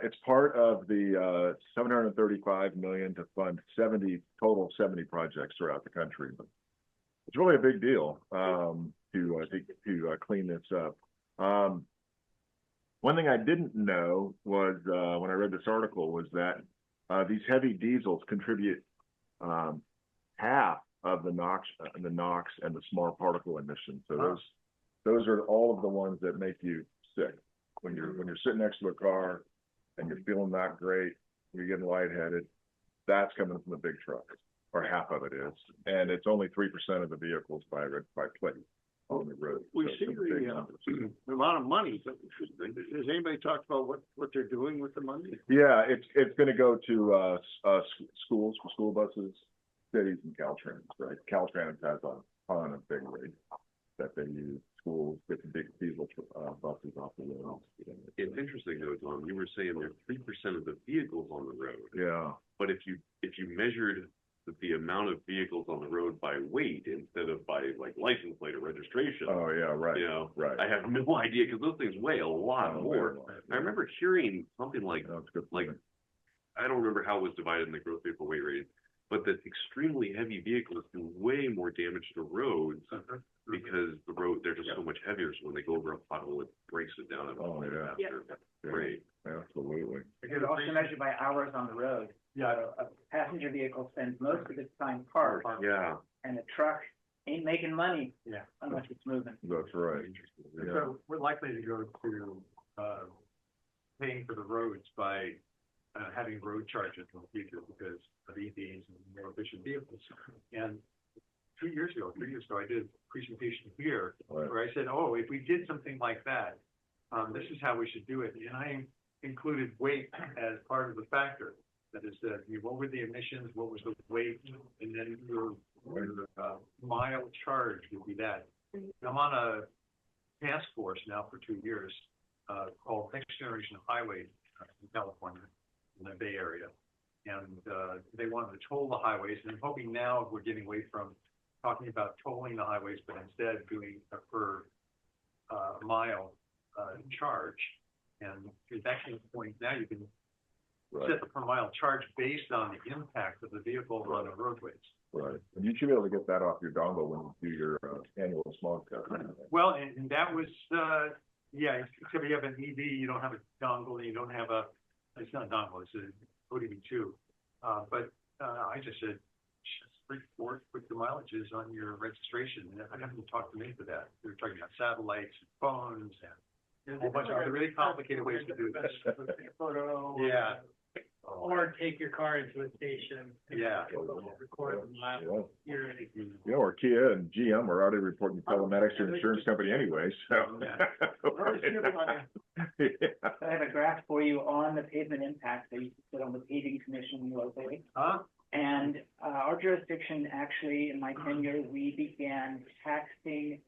It's part of the $735 million to fund 70 projects throughout the country. But it's really a big deal to clean this up. One thing I didn't know was when I read this article was that these heavy diesels contribute half of the NOx and the small particle emissions. So those are all of the ones that make you sick. When you're sitting next to a car and you're feeling not great, you're getting lightheaded, that's coming from the big trucks, or half of it is. And it's only 3% of the vehicles by plate on the road. We see the amount of money. Has anybody talked about what they're doing with the money? Yeah, it's going to go to schools, for school buses, cities, and Caltrans. Right, Caltrans has a ton of big rigs that they use. Schools get the big diesel buses off the road. It's interesting though, Tom. You were saying there's 3% of the vehicles on the road. Yeah. But if you measured the amount of vehicles on the road by weight instead of by like license plate or registration. Oh yeah, right. You know, right. I have no idea because those things weigh a lot more. I remember hearing something like I don't remember how it was divided in the gross vehicle weight rate, but that extremely heavy vehicles do way more damage to roads because they're just so much heavier. So when they go over a pothole, it breaks it down. Great. Absolutely. It's also measured by hours on the road. Yeah. A passenger vehicle spends most of its time parked. Yeah. And a truck ain't making money. Yeah. Unless it's moving. That's right. Yeah. So we're likely to go to paying for the roads by having road charges in the future because of EVs and more efficient vehicles. And 3 years ago, I did a presentation here where I said, oh, if we did something like that, this is how we should do it. And I included weight as part of the factor. That is, what were the emissions, what was the weight, and then your mile charge would be that. I'm on a task force now for 2 years called Next Generation Highways in California, in the Bay Area. And they wanted to toll the highways, and I'm hoping now we're getting away from talking about tolling the highways, but instead doing a per mile charge. And at that point, now you can set the per mile charge based on the impact of the vehicle on the roadways. Right. And you should be able to get that off your dongle when you do your annual smog test. Well, and that was, except you have an EV, you don't have a dongle, and you don't have it's not a dongle, it's an ODB2. But I just said, put the mileages on your registration. And I haven't talked to me for that. We were talking about satellites and phones and a whole bunch of other really complicated ways to do this. Yeah. Or take your car into a station. Record the mile. Yeah, or Kia and GM are already reporting telematics to your insurance company anyway. So. I have a graph for you on the pavement impact that you sit on the paving commission locally. And our jurisdiction, actually, in my tenure, we began taxing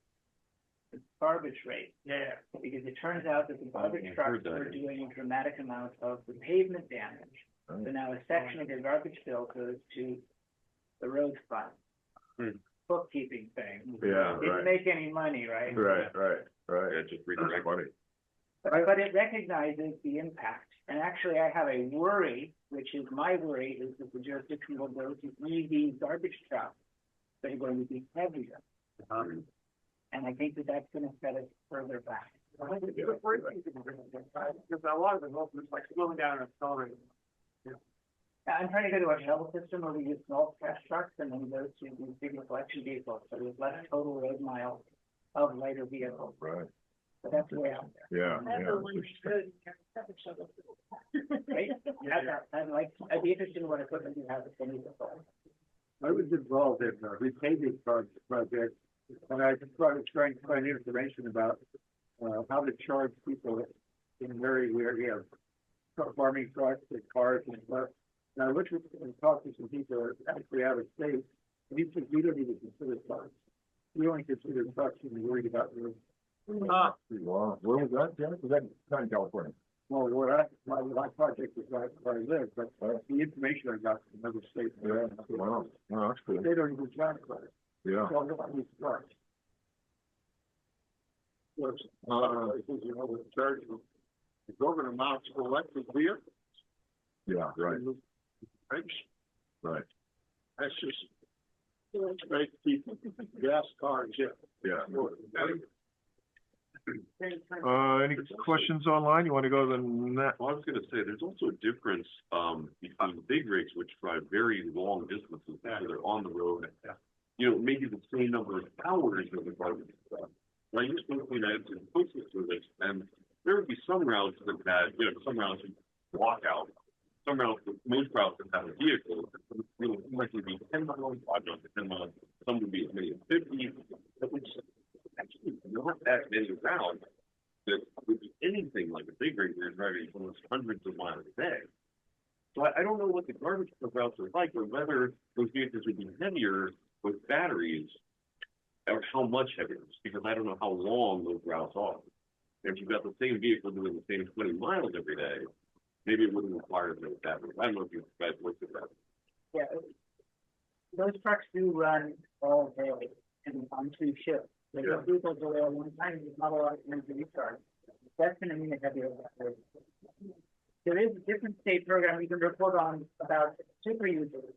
the garbage rate. Yeah. Because it turns out that the garbage trucks were doing a dramatic amount of the pavement damage. So now a section of your garbage bill goes to the road fund. Bookkeeping thing. Yeah, Didn't make any money, right? Right. Yeah, just redirect money. But it recognizes the impact. And actually, I have a worry, which is my worry, is that the jurisdiction will go to EV garbage trucks that are going to be heavier. And I think that that's going to set us further back. Because a lot of the movements like slowing down and accelerating. I'm trying to go to a shuttle system where we use small cash trucks and then go to these bigger collection vehicles. So there's less total road miles of lighter vehicles. Right. But that's way out there. Yeah. Right? I'd be interested in what equipment you have if need it. I was involved in a repaving project, and I just started trying to find information about how to charge people in an area where you have farming trucks and cars and stuff. And I looked at and talked to some people actually out of state, and he said, we don't even consider trucks. We only consider trucks when we're worried about roads. Wow. Where was that, Janet? Was that not in California? Well, my project is right where I live, but the information I got from another state. Yeah, wow, well, that's good. They don't even charge for it. Yeah. So nobody's charged. Because, you know, the charge of the government amounts of electric vehicles. Yeah, right, right. That's just, make people gas cars, yeah. Yeah. Any questions online? You want to go to the net? Well, I was gonna say, there's also a difference, between big rigs, which drive very long distances, so they're on the road. You know, maybe the same number of hours as a garbage truck. I used to work in the postal service, and there would be some routes that had, you know, some routes would block out. Some routes, most routes that have a vehicle, you know, like would be 10 miles, 5 miles, 10 miles, some would be as many as 50, but which actually not that many routes that would be anything like a big rig where you're driving almost hundreds of miles a day. So I don't know what the garbage truck routes are like, or whether those vehicles would be heavier with batteries, or how much heavier, because I don't know how long those routes are. If you've got the same vehicle doing the same 20 miles every day, maybe it wouldn't require those batteries. I don't know if you guys looked at that. Yeah, those trucks do run all day and on 2 shifts. They have people go there one time, there's not a lot of energy recharge. That's going to mean a heavier battery. There is a different state program you can report on about super users.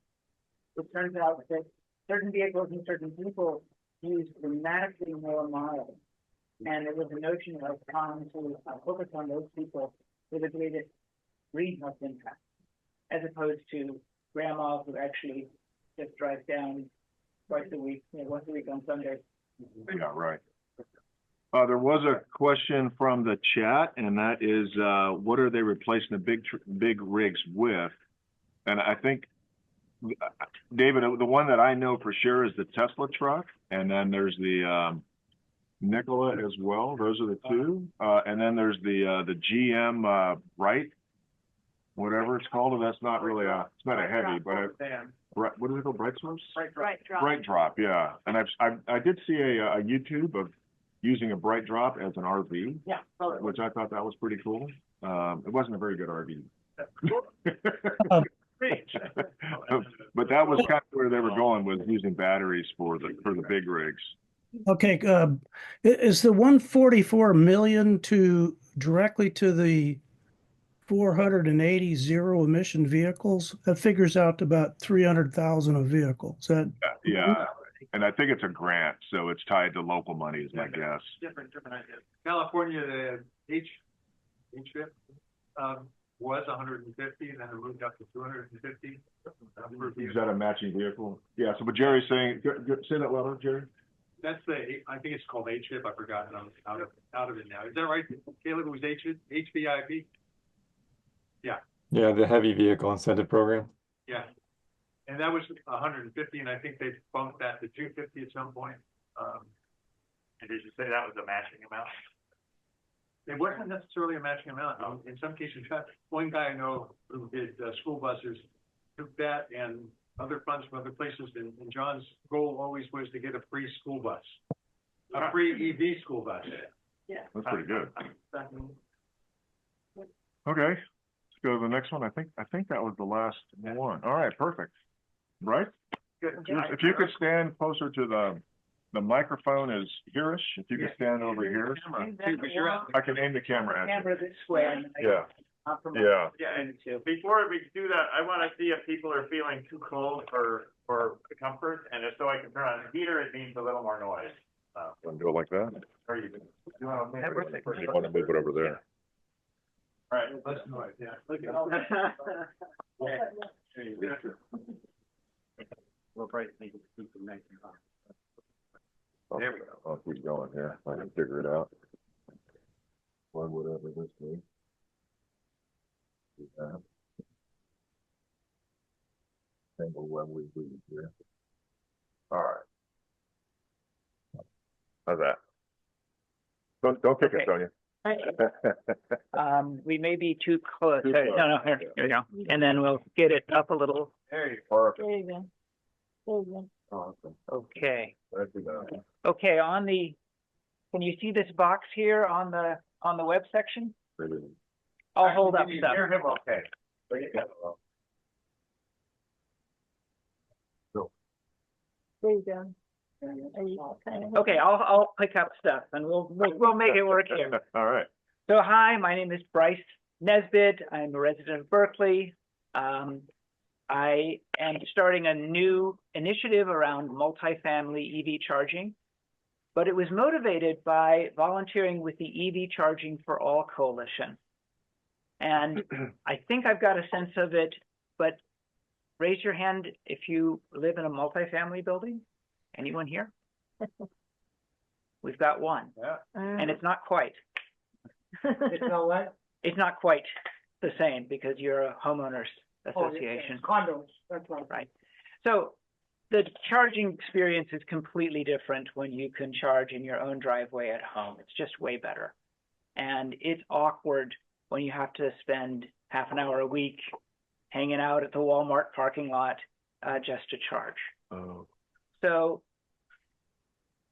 It turns out that certain vehicles and certain people use dramatically more miles. And there was a notion of trying to focus on those people with the greatest greenhouse impact, as opposed to grandma who actually just drives down twice a week, you know, once a week on Sunday. Yeah, right. There was a question from the chat, and that is, what are they replacing the big rigs with? And I think, David, the one that I know for sure is the Tesla truck, and then there's the Nikola as well. Those are the two, and then there's the GM Bright, whatever it's called. That's not really it's not a heavy, but what is it called? Bright Source? Bright Drop, yeah. And I did see a YouTube of using a Bright Drop as an RV, yeah, which I thought that was pretty cool. It wasn't a very good RV. But that was kind of where they were going, with using batteries for the big rigs. Okay, is the 144 million directly to the 480 zero emission vehicles? That figures out to about 300,000 a vehicle. Is that? Yeah, and I think it's a grant, so it's tied to local money, is my guess. Different ideas. California, the H-trip, was 150, and then it moved up to 250. Is that a matching vehicle? Yeah, so but Jerry's saying, say that louder, Jerry. That's I think it's called H-trip. I've forgotten. I'm out of it now. Is that right, Caleb? It was HVIP? Yeah. Yeah, the heavy vehicle incentive program. Yeah. And that was 150, and I think they bumped that to 250 at some point. And did you say that was a matching amount? It wasn't necessarily a matching amount. In some cases, one guy I know who did school buses took that and other funds from other places, and John's goal always was to get a free school bus, a free EV school bus. Yeah. That's pretty good. Okay, let's go to the next one. I think that was the last one. All right, perfect. Right? If you could stand closer to the microphone is hearish. If you could stand over here. I can aim the camera at you. Camera this way. Yeah. Yeah, and before we do that, I want to see if people are feeling too cold for comfort, and if so, I can turn on the heater. It means a little more noise. Want to do it like that? Or you want to move it over there? All right, let's noise. Yeah. Well, Bryce needs to keep them nice and hot. There we go. I'll keep going here. I can figure it out. One, whatever this means. Single web we here. All right. How's that? Don't kick it, Sonia. We may be too close. No, here we go. And then we'll get it up a little. There you go. There you go. There you go. Awesome. Okay. Thank you, man. Okay, can you see this box here on the web section? I'll hold up Can you stuff. hear him okay? Bring it down. There you go. Okay, I'll pick up stuff and we'll make it work here. All right. So hi, my name is Bryce Nesbitt. I'm a resident of Berkeley. I am starting a new initiative around multifamily EV charging, but it was motivated by volunteering with the EV Charging for All Coalition. And I think I've got a sense of it, but raise your hand if you live in a multifamily building. Anyone here? We've got one. Yeah. And it's not quite. It's not what? It's not quite the same because you're a homeowners association. Condos, that's right. Right. So the charging experience is completely different when you can charge in your own driveway at home. It's just way better. And it's awkward when you have to spend half an hour a week hanging out at the Walmart parking lot just to charge. Oh. So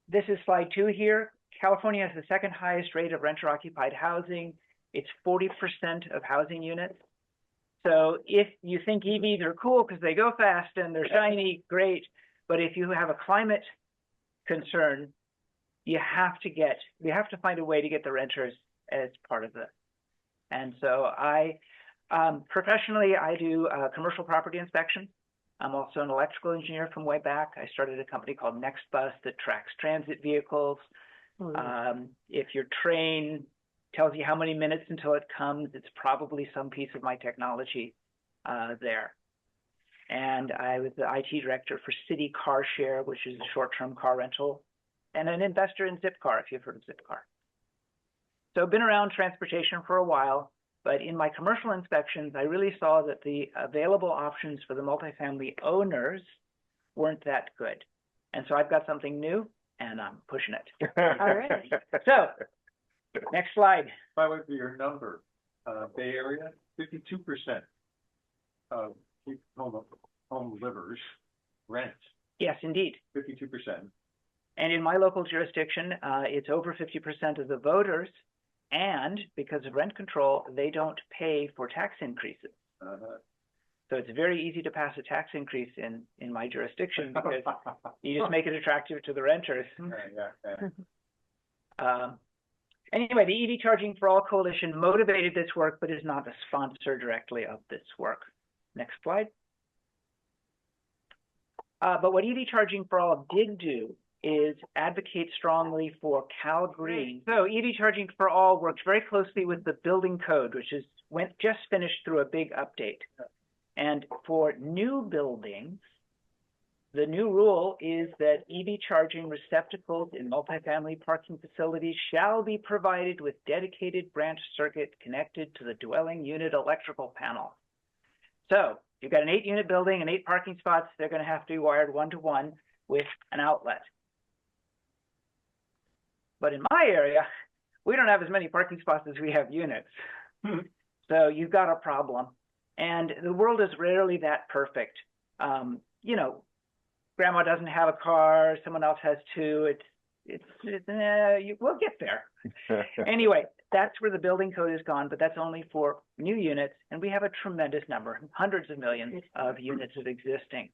this is slide 2 here. California has the second highest rate of renter occupied housing. It's 40% of housing units. So if you think EVs are cool because they go fast and they're shiny, great. But if you have a climate concern, you have to find a way to get the renters as part of this. And so professionally, I do commercial property inspection. I'm also an electrical engineer from way back. I started a company called NextBus that tracks transit vehicles. If your train tells you how many minutes until it comes, it's probably some piece of my technology there. And I was the IT director for City Car Share, which is a short-term car rental, and an investor in Zipcar, if you've heard of Zipcar. So I've been around transportation for a while, but in my commercial inspections, I really saw that the available options for the multifamily owners weren't that good. And so I've got something new, and I'm pushing it. All right. So, next slide. If I went to your number, Bay Area, 52% of home livers rent. Yes, indeed. 52%. And in my local jurisdiction, it's over 50% of the voters. And because of rent control, they don't pay for tax increases. So it's very easy to pass a tax increase in my jurisdiction because you just make it attractive to the renters. Anyway, the EV Charging for All Coalition motivated this work, but is not a sponsor directly of this work. Next slide. But what EV Charging for All did do is advocate strongly for Cal Green. So EV Charging for All works very closely with the building code, which just finished through a big update. And for new buildings, the new rule is that EV charging receptacles in multifamily parking facilities shall be provided with dedicated branch circuit connected to the dwelling unit electrical panel. So you've got an 8-unit building and 8 parking spots. They're going to have to be wired 1-to-1 with an outlet. But in my area, we don't have as many parking spots as we have units. So you've got a problem. And the world is rarely that perfect. You know, grandma doesn't have a car, someone else has 2. We'll get there. Anyway, that's where the building code is gone, but that's only for new units. And we have a tremendous number, hundreds of millions of units of existing.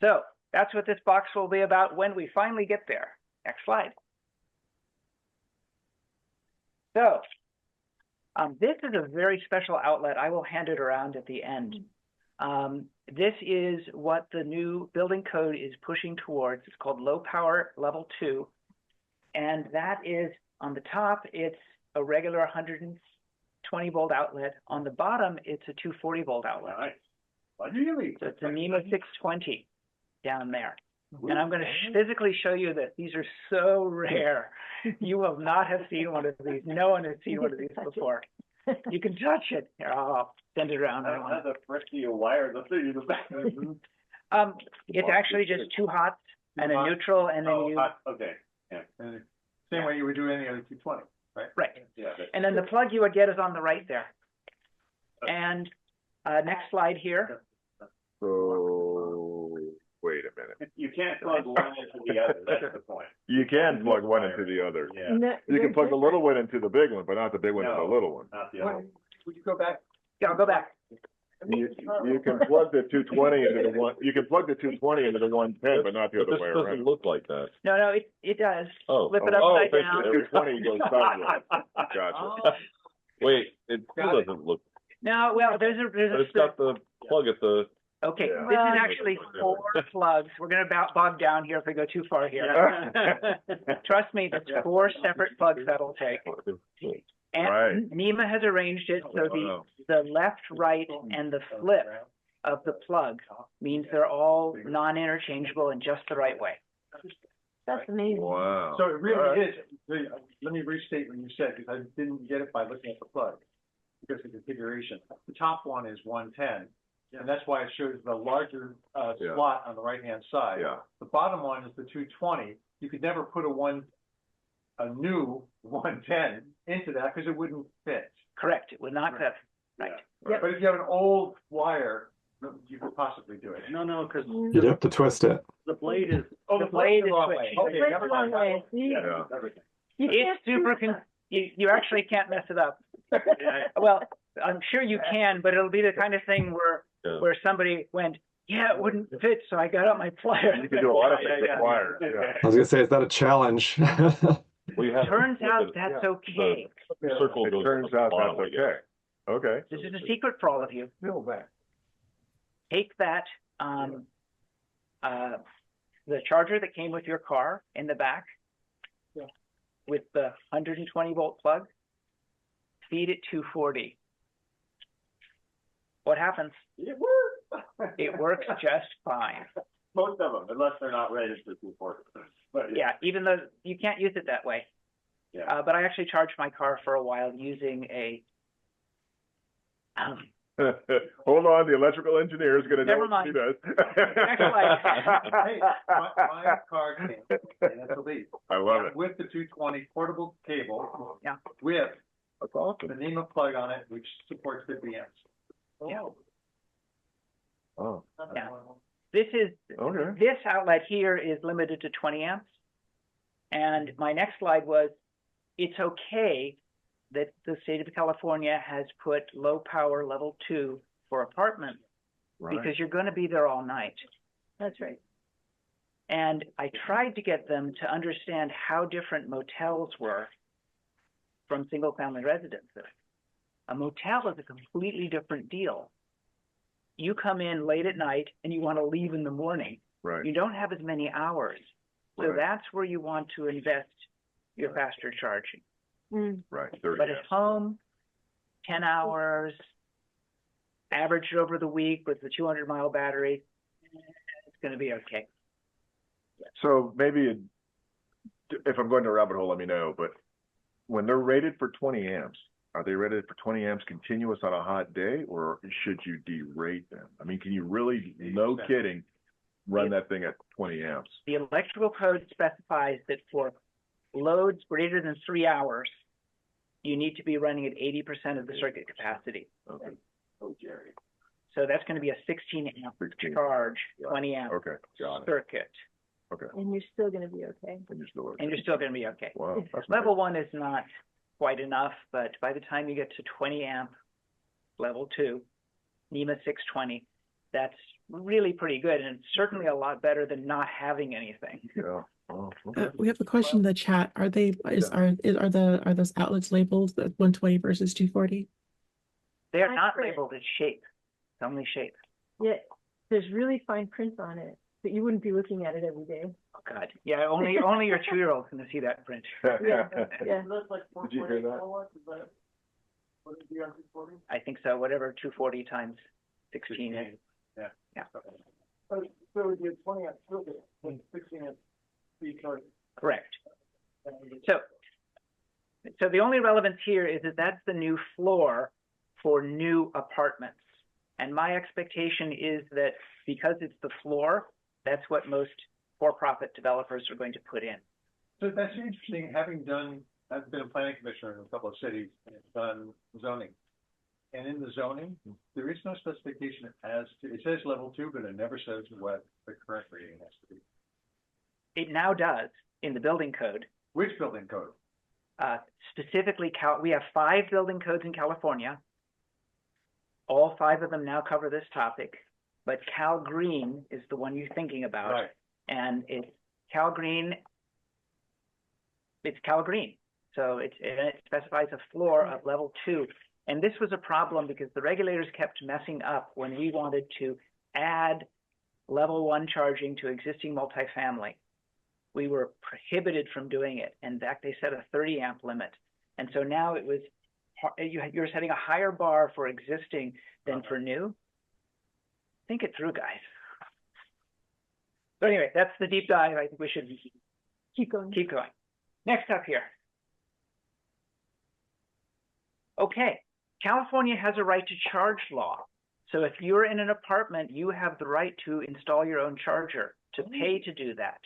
So that's what this box will be about when we finally get there. Next slide. So this is a very special outlet. I will hand it around at the end. This is what the new building code is pushing towards. It's called low power level 2. And that is on the top, it's a regular 120 volt outlet. On the bottom, it's a 240 volt outlet. Nice. Really? So it's a NEMA 620 down there. And I'm going to physically show you that these are so rare. You will not have seen one of these. No one has seen one of these before. You can touch it. Here, I'll send it around. How the frick do you wire the thing in the back? It's actually just 2 hots and a neutral, and then Okay. Yeah. Same way you would do any other 220, right? Right. Yeah. And then the plug you would get is on the right there. And next slide here. So wait a minute. You can't plug one into the other. That's the point. You can plug one into the other. Yeah. You can plug the little one into the big one, but not the big one into the little one. Not the other one. would you go back? Yeah, I'll go back. You can plug the 220 into the one, you can plug the 220 into the 110, but not the other This way doesn't around. look like that. No, it does. Oh. Flip it Oh, upside the down. 220 goes sideways. Gotcha. Oh, Wait, it still doesn't look, No, well, there's but a it's got the plug at the, okay, Yeah. this is actually 4 plugs. We're gonna bog down here if we go too far here. Trust me, there's 4 separate plugs that'll take. And Right. NEMA has arranged it so Wow. the left, right, and the flip of the plug means they're all non-interchangeable in just the right way. That's amazing. Wow. So it really All right. is, let me restate what you said, because I didn't get it by looking at the plug. Because of configuration. The top one is 110, and that's why it shows the larger, Yeah. slot on the right-hand side. Yeah. The bottom one is the 220. You could never put a new 110 into that because it wouldn't fit. Correct, it would not fit. Right. But if you have an old wire, you could possibly do it. No, because You'd have to twist it. the blade is. Oh, The blade is wrong switched. way. The Okay, blade's never the wrong mind. way. See? Yeah. You It's can't super, do that. you actually can't mess it up. Well, I'm sure you can, but it'll be the kind of thing Yeah. where somebody went, yeah, it wouldn't fit, so I got out my pliers. You can do a lot of things with wires. Yeah. I was gonna say, is that a challenge? we have. Turns out that's okay. The circle It goes. turns at the out bottom, that's I guess. okay. Okay. This is a secret for all of you. Go back. Take that, the charger that came with your car in the back with the 120 volt plug, feed it 240. What happens? It works. It works just fine. Most of them, unless they're not rated for 240. But Yeah, even though you can't use it that way. Yeah. But I actually charged my car for a while using a, Hold on, the electrical engineer is gonna know Never what he does. Hey, my car came, and that's a lead. I love it. With the 220 portable cable. Yeah. With That's awesome. the NEMA plug on it, which supports 50 amps. yeah, Oh, yeah. This is, okay. this outlet here is limited to 20 amps. And my next slide was, it's okay that the state of California has put low power level 2 for apartments Right. because you're going to be there all night. That's right. And I tried to get them to understand how different motels were from single family residences. A motel is a completely different deal. You come in late at night and you want to leave in the morning. Right. You don't have as many hours. So Right. that's where you want to invest your faster charging. Right. 30 But at amps. home, 10 hours, averaged over the week with the 200-mile battery, it's going to be okay. So maybe if I'm going to a rabbit hole, let me know. But when they're rated for 20 amps, are they rated for 20 amps continuous on a hot day, or should you derate them? I mean, can you really, no kidding, run that thing at 20 amps? The electrical code specifies that for loads greater than 3 hours, you need to be running at 80% of the circuit capacity. Okay. Oh, Jerry. So that's going to be a 16 amp 16. charge, 20 amp Okay, got it. circuit, Okay. And you're still gonna be okay. And you're still okay. and you're still going to be okay. Wow. That's Level 1 is not quite enough, but by the time you get to 20 amp level 2, NEMA 620, that's really pretty good, and it's certainly a lot better than not having anything. nice. Yeah. Oh, okay. We have a question in the chat. Are those outlets labeled 120 versus 240? They are Fine not print. labeled as shape, it's only shape. Yeah, there's really fine print on it, but you wouldn't be looking at it every day. Oh, God. Yeah, only your 2-year-old's going to see that print. Yeah. Did you hear that? I think so, whatever 240 times 16 is. Yeah. Yeah. So you 20 amp circuit, 16 amp speed charge. Correct. So the only relevance here is that that's the new floor for new apartments. And my expectation is that because it's the floor, that's what most for-profit developers are going to put in. So that's interesting, having done, I've been a planning commissioner in a couple of cities and done zoning. And in the zoning, there is no specification as to, it says level 2, but it never says what the current rating has to be. It now does in the building code. Which building code? Specifically, we have 5 building codes in California. All 5 of them now cover this topic, but Cal Green is the one you're thinking about. Right. And it's Cal Green. It's Cal Green. So it specifies a floor of level 2. And this was a problem because the regulators kept messing up when we wanted to add level 1 charging to existing multifamily. We were prohibited from doing it. In fact, they set a 30 amp limit. And so now it was, you're setting a higher bar for existing than for new. Think it through, guys. So anyway, that's the deep dive. I think we should keep going. Next up here. Okay, California has a right to charge law. So if you're in an apartment, you have the right to install your own charger, to pay to do that.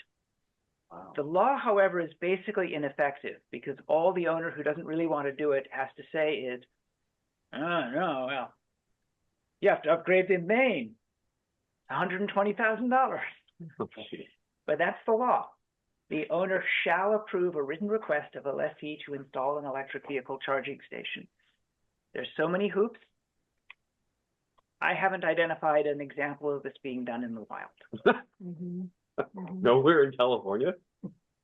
Wow. The law, however, is basically ineffective because all the owner who doesn't really want to do it has to say is, oh, no, well, you have to upgrade the main, $120,000. But that's the law. The owner shall approve a written request of a lessee to install an electric vehicle charging station. There's so many hoops. I haven't identified an example of this being done in the wild. Nowhere in California?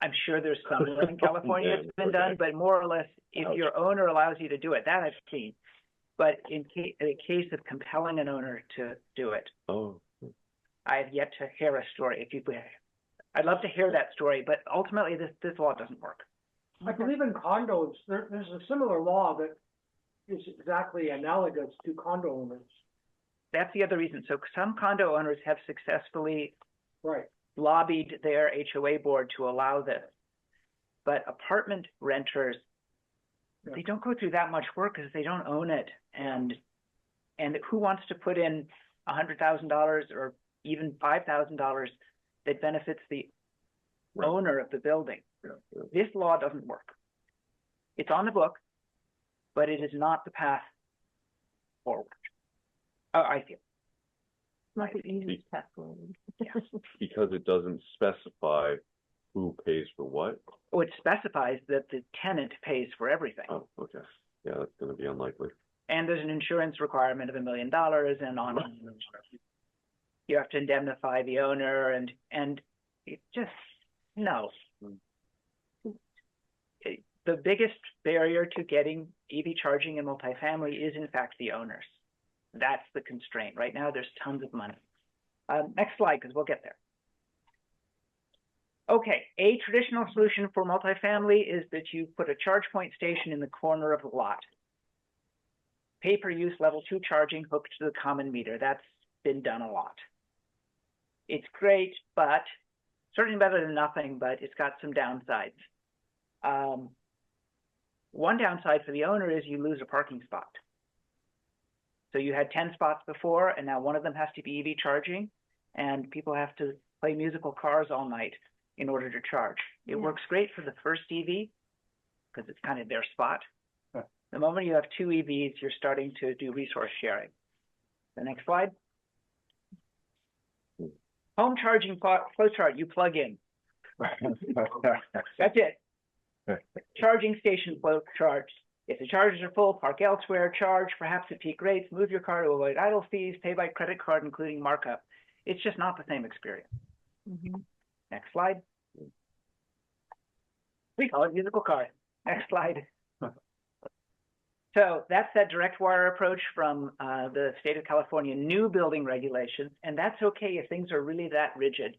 I'm sure there's somewhere in California it's been done, but more or less, if your owner allows you to do it, that I've seen. But in a case of compelling an owner to do it, I have yet to hear a story. I'd love to hear that story, but ultimately this law doesn't work. I believe in condos, there's a similar law that is exactly analogous to condo owners. That's the other reason. So some condo owners have successfully lobbied their HOA board to allow this. But apartment renters, they don't go through that much work because they don't own it. And who wants to put in $100,000 or even $5,000 that benefits the owner of the building? This law doesn't work. It's on the book, but it is not the path forward. I feel. Not the easiest path forward. Because it doesn't specify who pays for what? Oh, it specifies that the tenant pays for everything. Oh, okay. Yeah, that's going to be unlikely. And there's an insurance requirement of $1 million and on. You have to indemnify the owner and it just, no. The biggest barrier to getting EV charging in multifamily is in fact the owners. That's the constraint. Right now, there's tons of money. Next slide, because we'll get there. Okay, a traditional solution for multifamily is that you put a charge point station in the corner of the lot. Pay-per-use level 2 charging hooked to the common meter. That's been done a lot. It's great, but certainly better than nothing, but it's got some downsides. One downside for the owner is you lose a parking spot. So you had 10 spots before, and now one of them has to be EV charging, and people have to play musical cars all night in order to charge. It works great for the first EV because it's kind of their spot. The moment you have 2 EVs, you're starting to do resource sharing. The next slide. Home charging flow chart, you plug in. That's it. Charging station flow chart. If the chargers are full, park elsewhere, charge, perhaps at peak rates, move your car to avoid idle fees, pay by credit card, including markup. It's just not the same experience. Next slide. We call it musical car. Next slide. So that's that direct wire approach from the state of California new building regulations, and that's okay if things are really that rigid.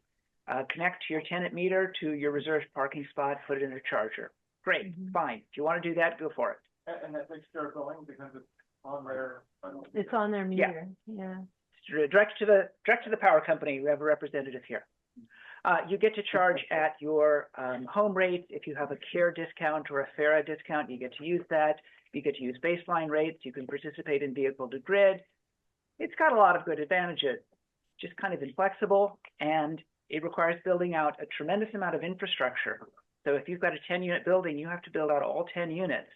Connect your tenant meter to your reserved parking spot, put it in a charger. Great, fine. If you want to do that, go for it. And that makes their going because it's on their. It's on their meter. Yeah. Direct to the power company. We have a representative here. You get to charge at your home rate. If you have a CARE discount or a FARA discount, you get to use that. You get to use baseline rates. You can participate in vehicle to grid. It's got a lot of good advantages. Just kind of inflexible, and it requires building out a tremendous amount of infrastructure. So if you've got a 10-unit building, you have to build out all 10 units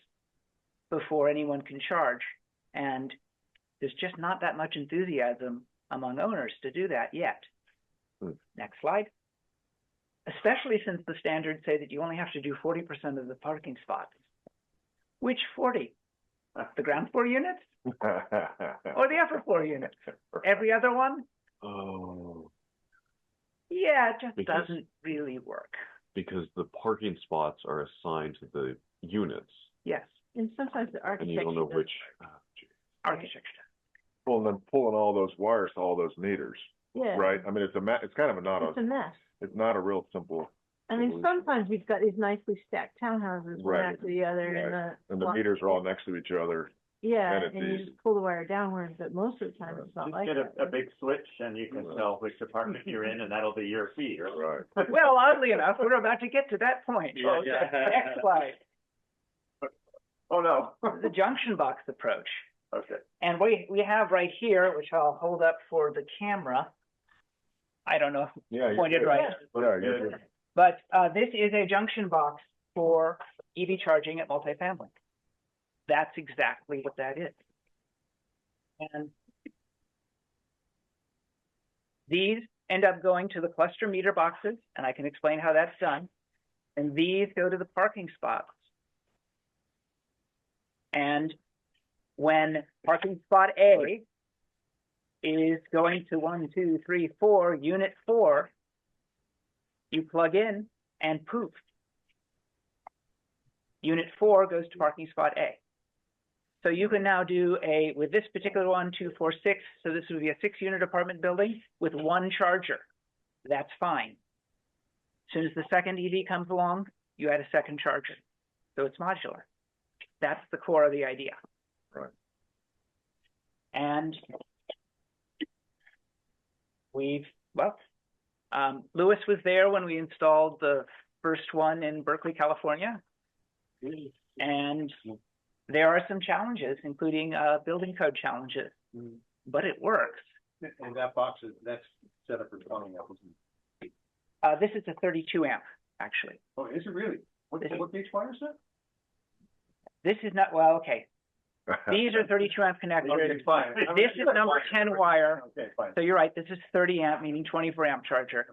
before anyone can charge. And there's just not that much enthusiasm among owners to do that yet. Next slide. Especially since the standards say that you only have to do 40% of the parking spots. Which 40? The ground floor units or the upper floor units? Every other one? Oh, Yeah, it just Because- doesn't really work. because the parking spots are assigned to the units, Yes, And sometimes the and architecture. you don't know doesn't which. work. architecture. Well, and then pulling all those wires to all those meters, Yeah. right? I mean, it's it's kind of It's a mess. it's not a real simple, I mean, solution. sometimes you've got these nicely stacked townhouses, one Right. after the other, Right. and the lot- meters are all next to each other. Yeah, and it's and you easy. just pull the wire downwards, but most of the time it's not like Get that. a big switch and you can tell which department you're in and that'll be your fee, Right. Well, oddly enough, we're about to get to that point. Yeah, Okay. yeah. Next slide. Oh, no. The junction box approach. Okay. And we have right here, which I'll hold up for the camera. I don't know if Yeah. it's pointed right. Yeah, you're good. But this is a junction box for EV charging at multifamily. That's exactly what that is. And these end up going to the cluster meter boxes, and I can explain how that's done. And these go to the parking spots. And when parking spot A is going to 1, 2, 3, 4, unit 4, you plug in and poof. Unit 4 goes to parking spot A. So you can now do with this particular one, 2, 4, 6, so this would be a 6-unit apartment building with one charger. That's fine. As soon as the second EV comes along, you add a second charger. So it's modular. That's the core of the idea. Right. And Lewis was there when we installed the first one in Berkeley, California. And there are some challenges, including building code challenges, but it works. And that box that's set up for 20 amp, isn't it? This is a 32 amp, actually. Oh, is it really? What gauge wire is that? This is not, well, okay. These are 32 amp connectors. Okay, fine. This is number 10 wire. Okay, fine. So you're right, this is 30 amp, meaning 24 amp charger.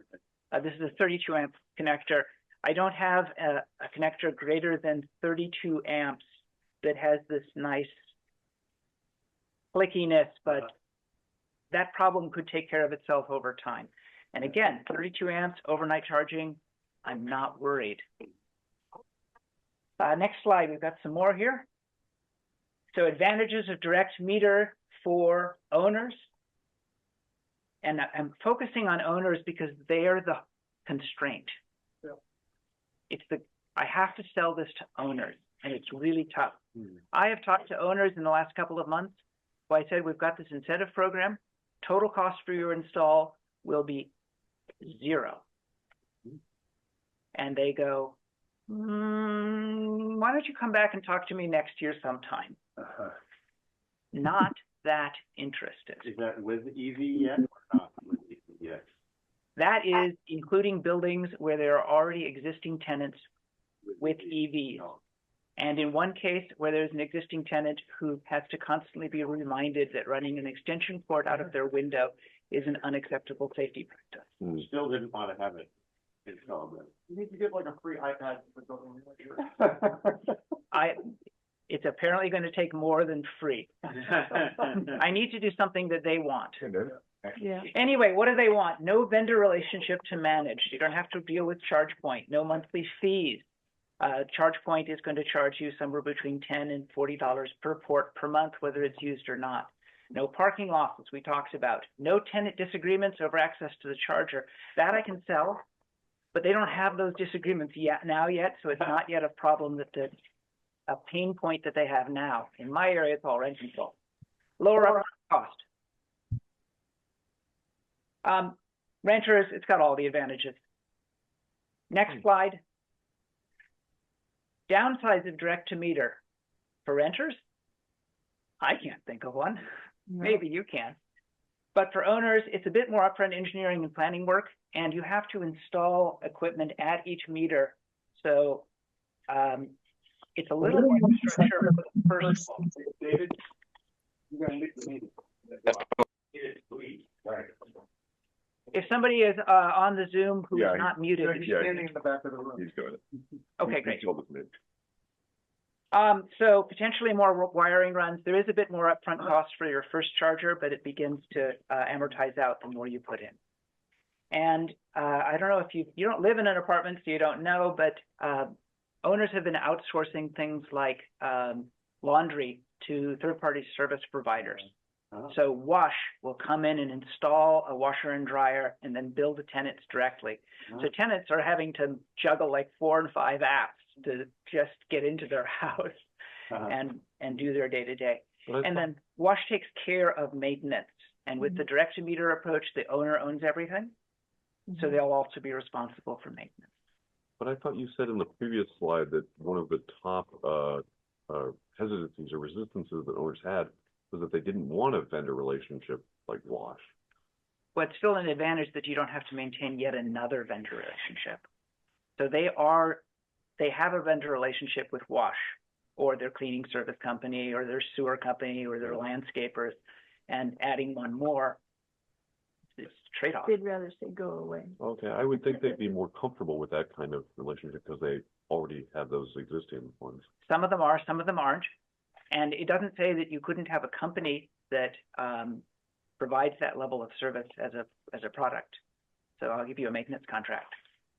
This is a 32 amp connector. I don't have a connector greater than 32 amps that has this nice clickiness, but that problem could take care of itself over time. And again, 32 amps, overnight charging, I'm not worried. Next slide, we've got some more here. So advantages of direct meter for owners. And I'm focusing on owners because they are the constraint. I have to sell this to owners, and it's really tough. I have talked to owners in the last couple of months. So I said, we've got this incentive program. Total cost for your install will be 0. And they go, why don't you come back and talk to me next year sometime? Not that interested. Is that with EV yet or not with EV yet? That is including buildings where there are already existing tenants with EVs. And in one case where there's an existing tenant who has to constantly be reminded that running an extension cord out of their window is an unacceptable safety practice. Still didn't want to have it installed. You need to get like a free iPad for building. It's apparently going to take more than free. I need to do something that they want. Yeah. Anyway, what do they want? No vendor relationship to manage. You don't have to deal with ChargePoint. No monthly fees. ChargePoint is going to charge you somewhere between $10 and $40 per port per month, whether it's used or not. No parking losses, we talked about. No tenant disagreements over access to the charger. That I can sell, but they don't have those disagreements yet, so it's not yet a problem a pain point that they have now. In my area, it's all rent control. Lower upfront cost. Renters, it's got all the advantages. Next slide. Downsides of direct to meter for renters? I can't think of one. No. Maybe you can. But for owners, it's a bit more upfront engineering and planning work, and you have to install equipment at each meter. So it's a little more infrastructure for the first one. David, you're going to leave the meeting. If somebody is on the Zoom who is not muted, He's standing in the back of the room. He's doing it. Okay, great. So potentially more wiring runs. There is a bit more upfront cost for your first charger, but it begins to amortize out the more you put in. And I don't know if you don't live in an apartment, so you don't know, but owners have been outsourcing things like laundry to third-party service providers. So Wash will come in and install a washer and dryer and then bill the tenants directly. So tenants are having to juggle like 4 and 5 apps to just get into their house and do their day-to-day. And then Wash takes care of maintenance. And with the direct-to-meter approach, the owner owns everything. So they'll also be responsible for maintenance. But I thought you said in the previous slide that one of the top hesitancies or resistances that owners had was that they didn't want a vendor relationship like Wash. But it's still an advantage that you don't have to maintain yet another vendor relationship. So they have a vendor relationship with Wash or their cleaning service company or their sewer company or their landscapers, and adding one more, it's a trade-off. They'd rather say go away. Okay, I would think they'd be more comfortable with that kind of relationship because they already have those existing ones. Some of them are, some of them aren't. And it doesn't say that you couldn't have a company that provides that level of service as a product. So I'll give you a maintenance contract.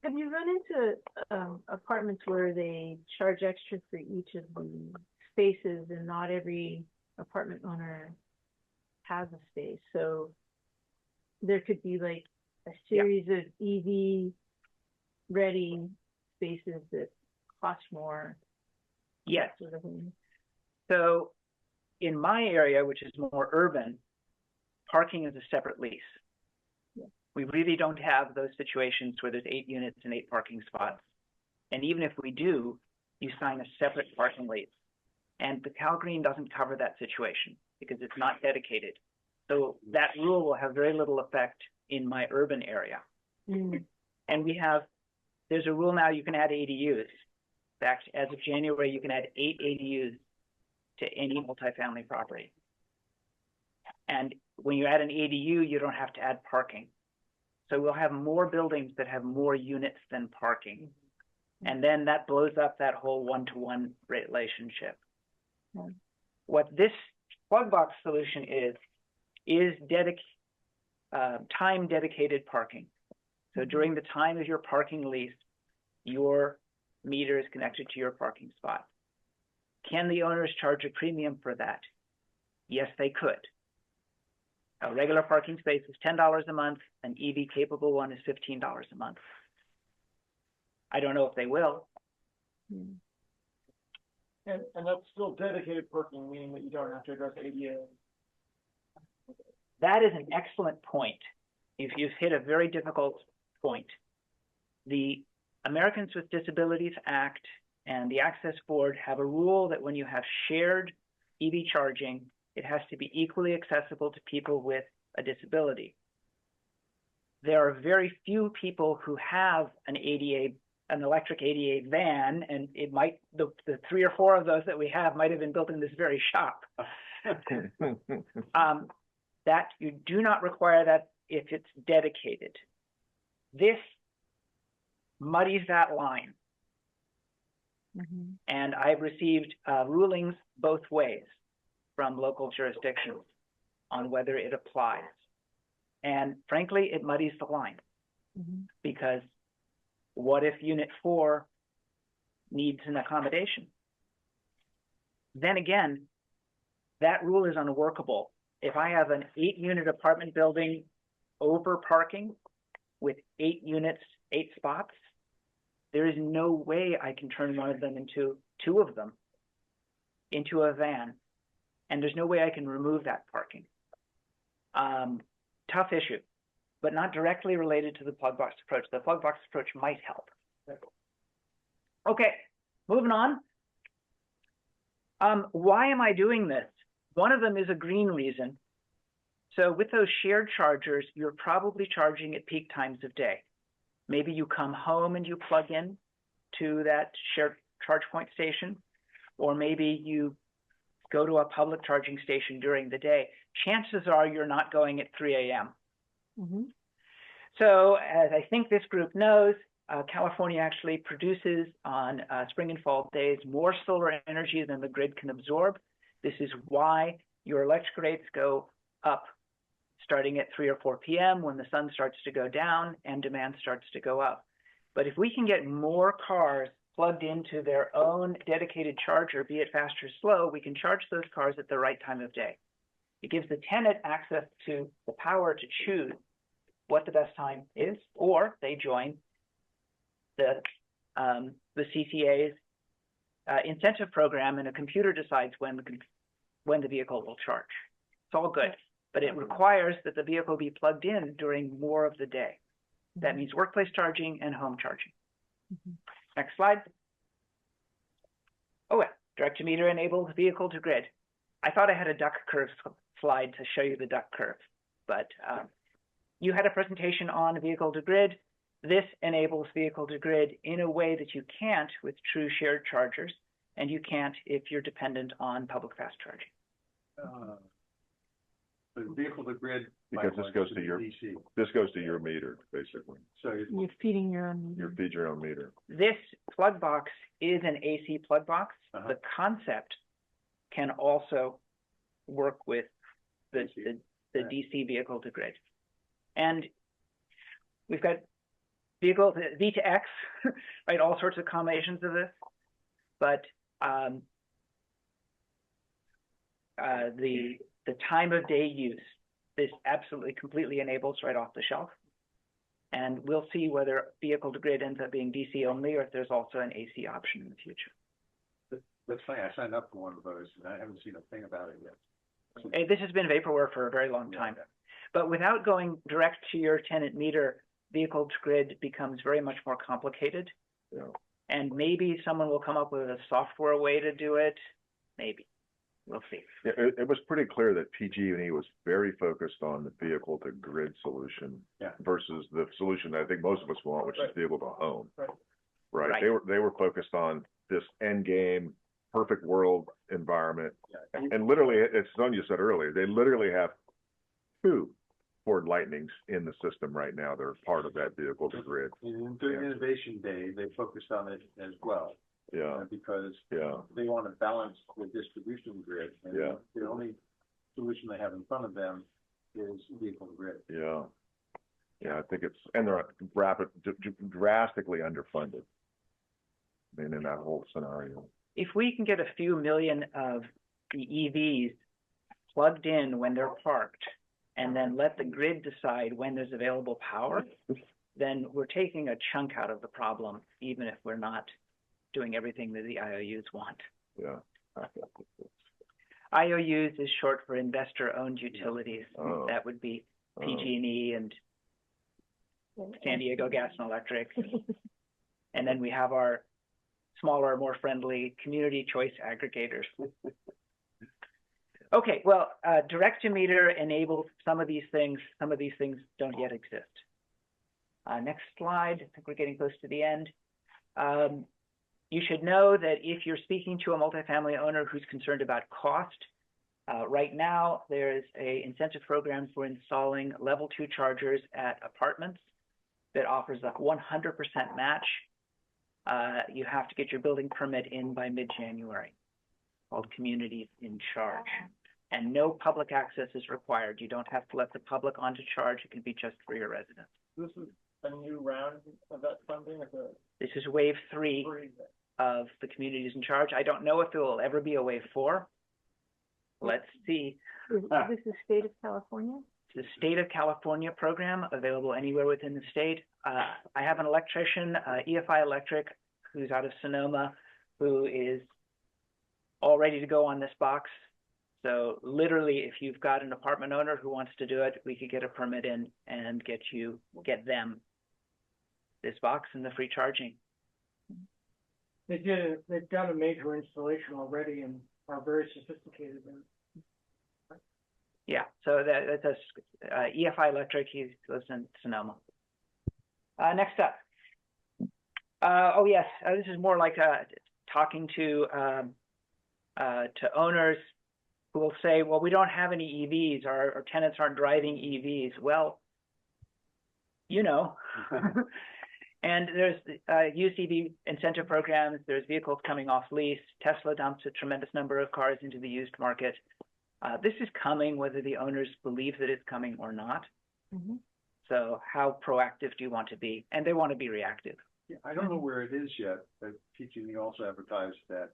Have you run into apartments where they charge extra for each of the spaces and not every apartment owner has a space? So there could be like a series of EV ready spaces that cost more. Yes. Sort of thing. So in my area, which is more urban, parking is a separate lease. Yeah. We really don't have those situations where there's 8 units and 8 parking spots. And even if we do, you sign a separate parking lease. And the Cal Green doesn't cover that situation because it's not dedicated. So that rule will have very little effect in my urban area. And there's a rule now you can add ADUs. In fact, as of January, you can add 8 ADUs to any multifamily property. And when you add an ADU, you don't have to add parking. So we'll have more buildings that have more units than parking. And then that blows up that whole one-to-one relationship. What this plug box solution is time dedicated parking. So during the time of your parking lease, your meter is connected to your parking spot. Can the owners charge a premium for that? Yes, they could. A regular parking space is $10 a month. An EV capable one is $15 a month. I don't know if they will. And that's still dedicated parking, meaning that you don't have to address ADA. That is an excellent point. You've hit a very difficult point. The Americans with Disabilities Act and the Access Board have a rule that when you have shared EV charging, it has to be equally accessible to people with a disability. There are very few people who have an electric ADA van, and the 3 or 4 of those that we have might have been built in this very shop. That you do not require that if it's dedicated. This muddies that line. And I've received rulings both ways from local jurisdictions on whether it applies. And frankly, it muddies the line. Because what if Unit 4 needs an accommodation? Then again, that rule is unworkable. If I have an 8-unit apartment building over parking with 8 units, 8 spots, there is no way I can turn one of them into 2 of them into a van. And there's no way I can remove that parking. Tough issue, but not directly related to the plug box approach. The plug box approach might help. Okay, moving on. Why am I doing this? One of them is a green reason. So with those shared chargers, you're probably charging at peak times of day. Maybe you come home and you plug in to that shared charge point station, or maybe you go to a public charging station during the day. Chances are you're not going at 3 a.m. So as I think this group knows, California actually produces on spring and fall days more solar energy than the grid can absorb. This is why your electric rates go up starting at 3 or 4 p.m. when the sun starts to go down and demand starts to go up. But if we can get more cars plugged into their own dedicated charger, be it fast or slow, we can charge those cars at the right time of day. It gives the tenant access to the power to choose what the best time is, or they join the CCA's incentive program, and a computer decides when the vehicle will charge. It's all good, but it requires that the vehicle be plugged in during more of the day. That means workplace charging and home charging. Next slide. Oh, yeah, direct-to-meter enabled vehicle to grid. I thought I had a duck curve slide to show you the duck curve, but you had a presentation on vehicle to grid. This enables vehicle to grid in a way that you can't with true shared chargers, and you can't if you're dependent on public fast charging. The vehicle to grid. Because this goes to your meter, basically. So You're feeding your own. You feed your own meter. This plug box is an AC plug box. The concept can also work with the DC vehicle to grid. And we've got vehicle V to X, right? All sorts of combinations of this. But the time of day use, this absolutely completely enables right off the shelf. And we'll see whether vehicle to grid ends up being DC only or if there's also an AC option in the future. That's funny. I signed up for one of those and I haven't seen a thing about it yet. This has been vaporware for a very long time. But without going direct to your tenant meter, vehicle to grid becomes very much more complicated. Yeah. And maybe someone will come up with a software way to do it. Maybe. We'll see. Yeah, it was pretty clear that PG&E was very focused on the vehicle to grid solution versus the solution that I think most of us want, which is vehicle to home. Right. They were focused on this end game, perfect world environment. And literally, as Sonia said earlier, they literally have 2 Ford Lightnings in the system right now. They're part of that vehicle to grid. And during Innovation Day, they focused on it as well. Because they want to balance the distribution grid. And the only solution they have in front of them is vehicle to grid. I think and they're drastically underfunded. I mean, in that whole scenario. If we can get a few million of the EVs plugged in when they're parked, and then let the grid decide when there's available power, then we're taking a chunk out of the problem, even if we're not doing everything that the IOUs want. IOUs is short for investor-owned utilities. That would be PG&E and San Diego Gas and Electric. And then we have our smaller, more friendly community choice aggregators. Okay, well, direct-to-meter enables some of these things. Some of these things don't yet exist. Next slide. I think we're getting close to the end. You should know that if you're speaking to a multifamily owner who's concerned about cost, right now there's an incentive program for installing level 2 chargers at apartments that offers a 100% match. You have to get your building permit in by mid-January, called Communities in Charge. And no public access is required. You don't have to let the public on to charge. It can be just for your residents. This is a new round of that funding? This is wave 3 of the Communities in Charge. I don't know if it will ever be a wave 4. Let's see. Is this the state of California? It's the state of California program, available anywhere within the state. I have an electrician, EFI Electric, who's out of Sonoma, who is all ready to go on this box. So literally, if you've got an apartment owner who wants to do it, we could get a permit in and get them this box and the free charging. They've done a major installation already and are very sophisticated. Yeah, so that's EFI Electric. He lives in Sonoma. Next up. Oh yes, this is more like talking to owners who will say, well, we don't have any EVs. Our tenants aren't driving EVs. Well, you know, And there's used EV incentive programs. There's vehicles coming off lease. Tesla dumps a tremendous number of cars into the used market. This is coming, whether the owners believe that it's coming or not. Mm-hmm. So how proactive do you want to be? And they want to be reactive. Yeah, I don't know where it is yet, but PG&E also advertised that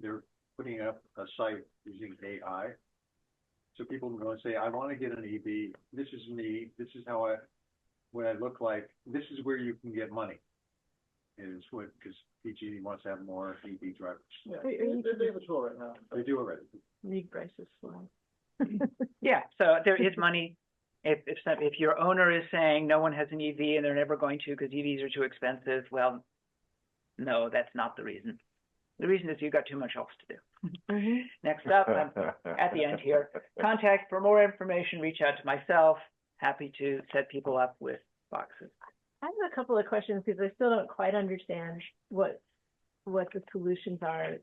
they're putting up a site using AI. So people can go and say, I want to get an EV. This is me. This is what I look like. This is where you can get money. Is what, because PG&E wants to have more EV drivers. Yeah, they have a tool right now. They do already. Read Bryce's slide. Yeah, so there is money. If your owner is saying no one has an EV and they're never going to because EVs are too expensive, well, no, that's not the reason. The reason is you've got too much else to do. Mm-hmm. Next up, I'm at the end here. Contact for more information, reach out to myself. Happy to set people up with boxes. I have a couple of questions because I still don't quite understand what the solutions are,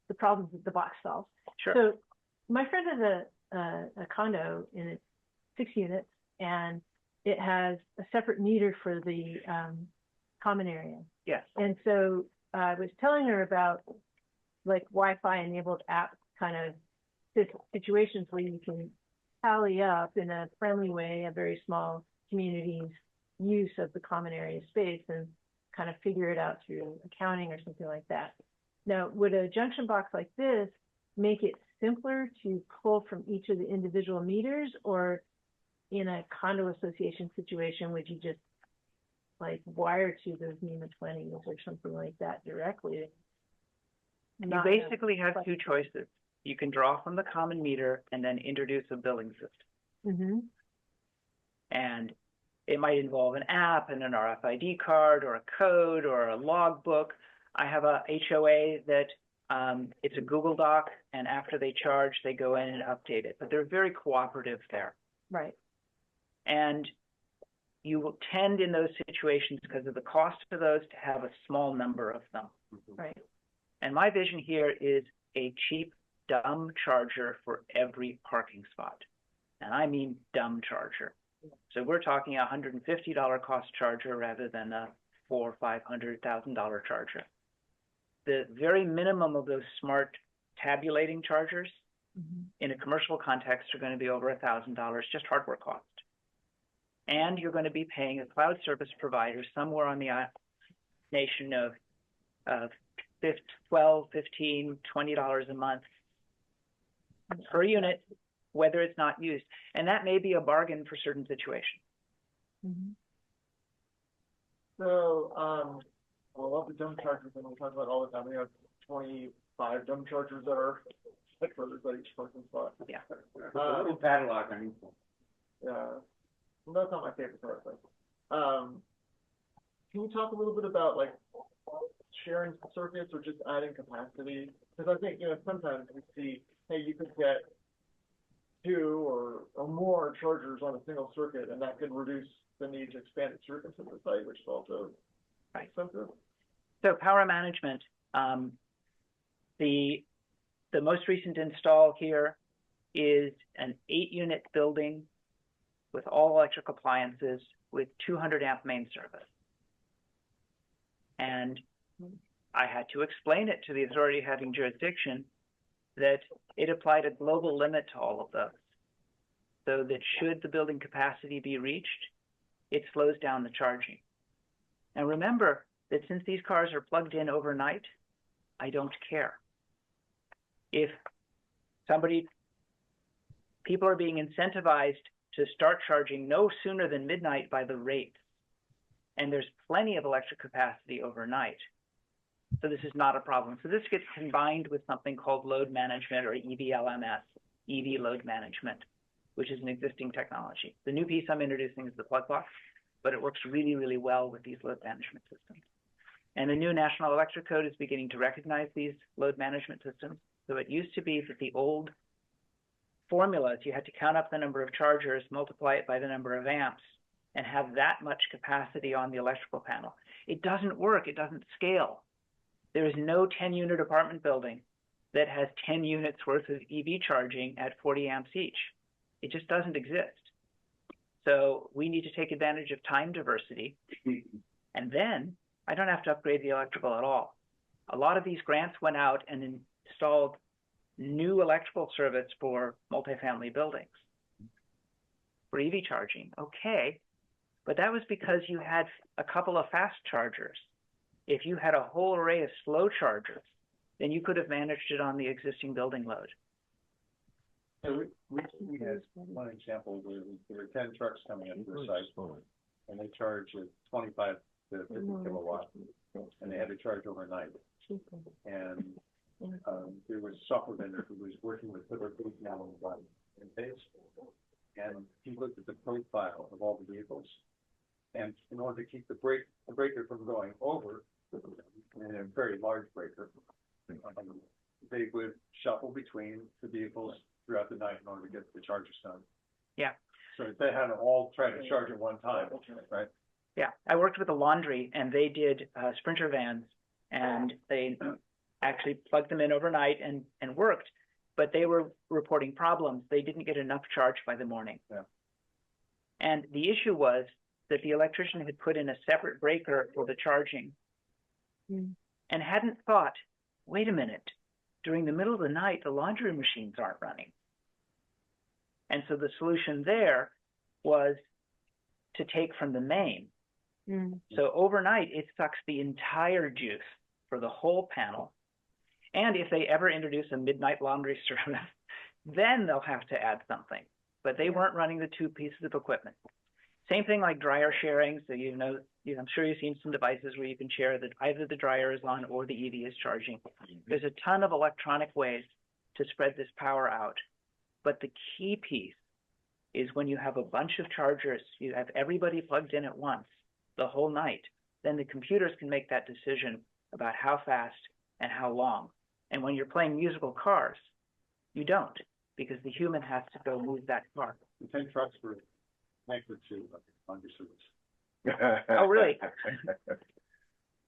the problems that the box solves. Sure. So my friend has a condo in its 6 units, and it has a separate meter for the common area. Yes. And so I was telling her about like Wi-Fi enabled app kind of situations where you can tally up in a friendly way a very small community's use of the common area space and kind of figure it out through accounting or something like that. Now, would a junction box like this make it simpler to pull from each of the individual meters, or in a condo association situation, would you just like wire to those NEMA 20s or something like that directly? You basically have two choices. You can draw from the common meter and then introduce a billing system. Mm-hmm. And it might involve an app and an RFID card or a code or a logbook. I have a HOA that it's a Google Doc, and after they charge, they go in and update it. But they're very cooperative there. Right. And you will tend in those situations, because of the cost of those, to have a small number of them. Right. And my vision here is a cheap, dumb charger for every parking spot. And I mean dumb charger. So we're talking a $150 cost charger rather than a $400,000 or $500,000 charger. The very minimum of those smart tabulating chargers in a commercial context are going to be over $1,000, just hardware cost. And you're going to be paying a cloud service provider somewhere on the nation of $12, $15, $20 a month per unit, whether it's not used. And that may be a bargain for certain situations. Mm-hmm. So, I love the dumb chargers, and we talk about all the time. We have 25 dumb chargers that are headquarters at each parking spot. Yeah. Padlock, I mean. Yeah. Well, that's not my favorite part, but, can you talk a little bit about like sharing circuits or just adding capacity? Because I think, sometimes we see, hey, you could get 2 or more chargers on a single circuit, and that can reduce the need to expand the circuits at the site, which is also expensive. So power management, the most recent install here is an 8-unit building with all electric appliances with 200 amp main service. And I had to explain it to the authority having jurisdiction that it applied a global limit to all of those, so that should the building capacity be reached, it slows down the charging. And remember that since these cars are plugged in overnight, I don't care. If people are being incentivized to start charging no sooner than midnight by the rates, and there's plenty of electric capacity overnight. So this is not a problem. So this gets combined with something called load management, or EVLMS, EV load management, which is an existing technology. The new piece I'm introducing is the plug box, but it works really, really well with these load management systems. And the new National Electric Code is beginning to recognize these load management systems. So it used to be that the old formulas, you had to count up the number of chargers, multiply it by the number of amps, and have that much capacity on the electrical panel. It doesn't work. It doesn't scale. There is no 10-unit apartment building that has 10 units worth of EV charging at 40 amps each. It just doesn't exist. So we need to take advantage of time diversity And then I don't have to upgrade the electrical at all. A lot of these grants went out and installed new electrical service for multifamily buildings for EV charging. Okay, but that was because you had a couple of fast chargers. If you had a whole array of slow chargers, then you could have managed it on the existing building load. So we had one example where there were 10 trucks coming into the site, and they charged at 25 to 50 kilowatt, and they had to charge overnight. And there was a software vendor who was working with other group now on the interface, and he looked at the profile of all the vehicles, and in order to keep the breaker from going over, and a very large breaker, they would shuffle between the vehicles throughout the night in order to get the charges done. Yeah. So they had to all try to charge at one time, right? Yeah, I worked with a laundry, and they did Sprinter vans, and they actually plugged them in overnight and worked, but they were reporting problems. They didn't get enough charge by the morning. Yeah. And the issue was that the electrician had put in a separate breaker for the charging and hadn't thought, wait a minute, during the middle of the night, the laundry machines aren't running. And so the solution there was to take from the main. So overnight, it sucks the entire juice for the whole panel. And if they ever introduce a midnight laundry service, then they'll have to add something. But they weren't running the two pieces of equipment. Same thing like dryer sharing. So I'm sure you've seen some devices where you can share that either the dryer is on or the EV is charging. There's a ton of electronic ways to spread this power out. But the key piece is when you have a bunch of chargers, you have everybody plugged in at once the whole night, then the computers can make that decision about how fast and how long. And when you're playing musical cars, you don't, because the human has to go move that car. The 10 trucks were connected to laundry service. Oh, really?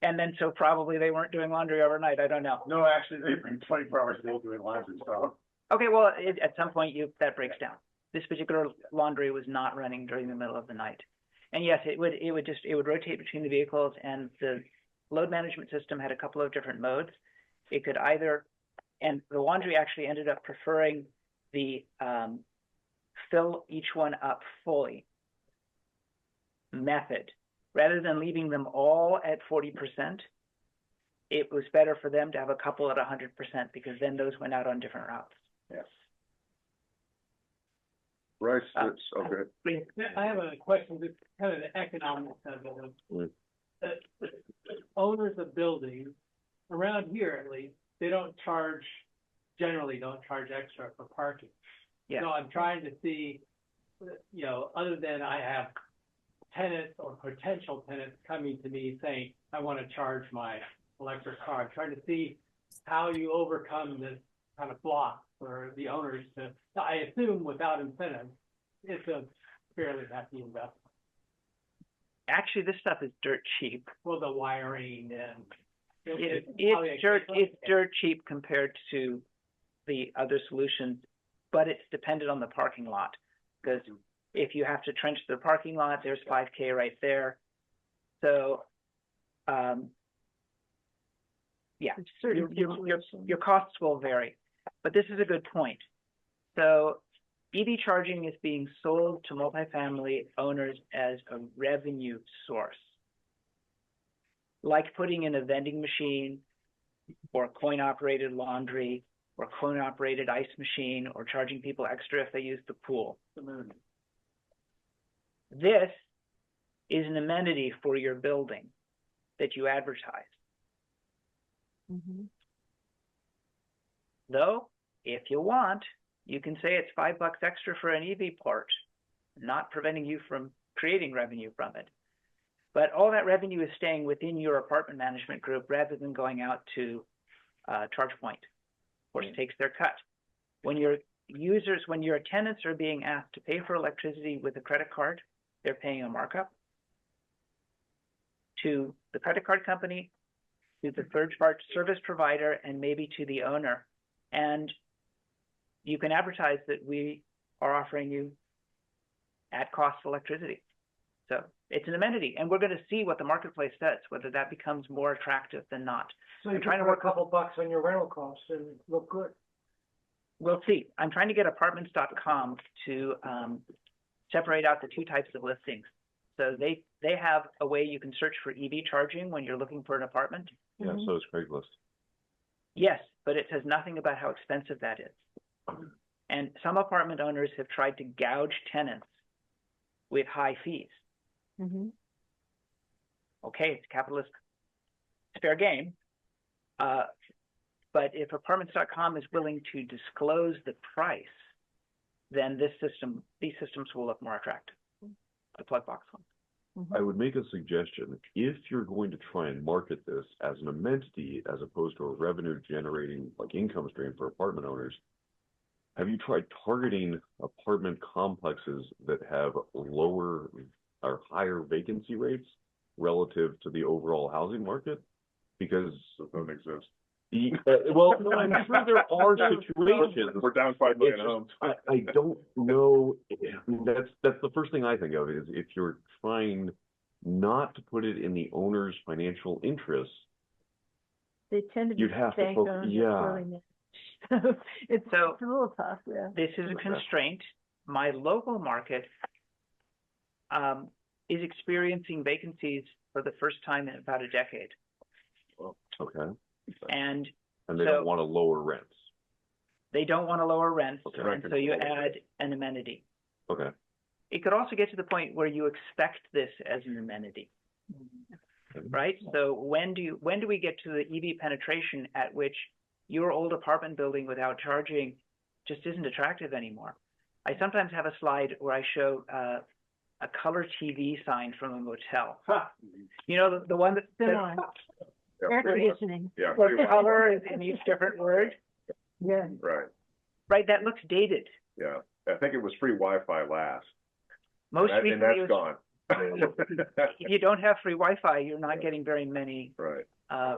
And then so probably they weren't doing laundry overnight. I don't know. No, actually, they were 24 hours a day doing laundry. So. Okay, well, at some point that breaks down. This particular laundry was not running during the middle of the night. And yes, it would rotate between the vehicles, and the load management system had a couple of different modes. It could either, and the laundry actually ended up preferring the fill each one up fully method. Rather than leaving them all at 40%, it was better for them to have a couple at 100% because then those went out on different routes. Yes. Bryce, that's okay. I have a question, that's kind of the economics of it. The owners of buildings, around here at least, they generally don't charge extra for parking. Yeah. So I'm trying to see, other than I have tenants or potential tenants coming to me saying, I want to charge my electric car, I'm trying to see how you overcome this kind of block for the owners to, I assume without incentive, it's a fairly hefty investment. Actually, this stuff is dirt cheap. Well, the wiring and it's dirt cheap compared to the other solutions, but it's dependent on the parking lot. Because if you have to trench the parking lot, there's $5K right there. So, your costs will vary. But this is a good point. So EV charging is being sold to multifamily owners as a revenue source, like putting in a vending machine or coin-operated laundry or coin-operated ice machine or charging people extra if they use the pool. This is an amenity for your building that you advertise. Though, if you want, you can say it's $5 extra for an EV port, not preventing you from creating revenue from it. But all that revenue is staying within your apartment management group rather than going out to ChargePoint, of course, takes their cut. When your tenants are being asked to pay for electricity with a credit card, they're paying a markup to the credit card company, to the third-party service provider, and maybe to the owner. And you can advertise that we are offering you at cost electricity. So it's an amenity, and we're going to see what the marketplace does, whether that becomes more attractive than not. So you I'm trying can to put work. a couple bucks on your rental costs and look good. We'll see. I'm trying to get apartments.com to separate out the two types of listings. So they have a way you can search for EV charging when you're looking for an apartment. Yeah, so is Craigslist. Yes, but it says nothing about how expensive that is. And some apartment owners have tried to gouge tenants with high fees. Okay, it's capitalist, it's fair game. But if apartments.com is willing to disclose the price, then these systems will look more attractive. The plug box one. I would make a suggestion. If you're going to try and market this as an amenity as opposed to a revenue generating like income stream for apartment owners, have you tried targeting apartment complexes that have lower or higher vacancy rates relative to the overall housing market? Because Those don't exist. well, no, I'm sure there are situations. We're down 5 million homes. I don't know. That's the first thing I think of is if you're trying not to put it in the owner's financial interests, They tend to be you'd have to bank focus. owned. Yeah. It's a little tough, yeah. This is a constraint. My local market is experiencing vacancies for the first time in about a decade. Okay. And they don't want to lower rents. They don't want to lower rents, Okay. and so you add an amenity. Okay. It could also get to the point where you expect this as an amenity, right? So when do we get to the EV penetration at which your old apartment building without charging just isn't attractive anymore? I sometimes have a slide where I show a color TV sign from a motel. You know, the one that Similar. Air conditioning. Yeah. where color is in each different word. Yeah. Right. Right, that looks dated. Yeah. I think it was free Wi-Fi last. Most and recently, that's gone. if you don't have free Wi-Fi, you're not getting very many Right.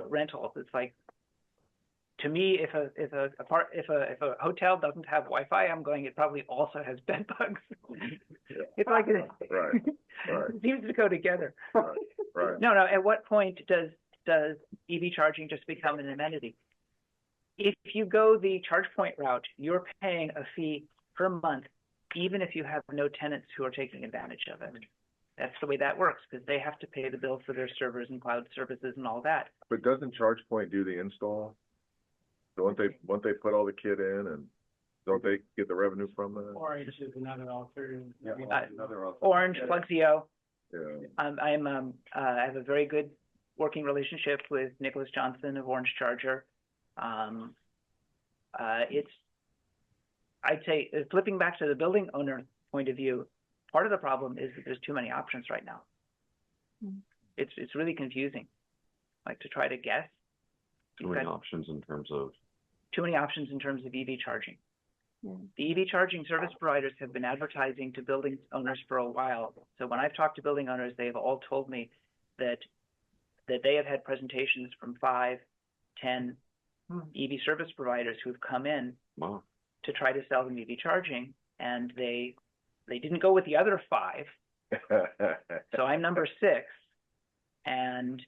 rentals. It's like, to me, if a hotel doesn't have Wi-Fi, I'm going, it probably also has bed bugs. It's like Right. Right. it seems to go together. Right. No. At what point does EV charging just become an amenity? If you go the charge point route, you're paying a fee per month, even if you have no tenants who are taking advantage of it. That's the way that works, because they have to pay the bill for their servers and cloud services and all that. But doesn't ChargePoint do the install? Don't they put all the kit in, and don't they get the revenue from that? Orange is another alternative. Orange, Plugzio. Yeah. I have a very good working relationship with Nicholas Johnson of Orange Charger. I'd say, flipping back to the building owner point of view, part of the problem is that there's too many options right now. It's really confusing, like to try to guess. Too many options in terms of EV charging. The EV charging service providers have been advertising to building owners for a while. So when I've talked to building owners, they've all told me that they have had presentations from 5, 10 EV service providers who've come in to try to sell them EV charging, and they didn't go with the other 5. So I'm number 6, and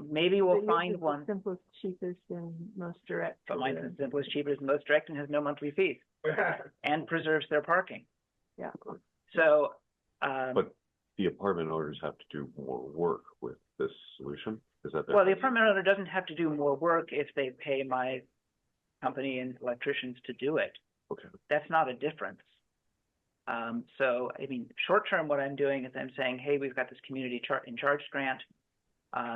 maybe we'll find one. Simplest, cheapest, and most direct. But mine's the simplest, cheapest, and most direct, and has no monthly fees, and preserves their parking. Yeah. So. But the apartment owners have to do more work with this solution. Is that the apartment owner doesn't have to do more work if they pay my company and electricians to do it. Okay. That's not a difference. So, I mean, short term, what I'm doing is I'm saying, hey, we've got this community in charge grant.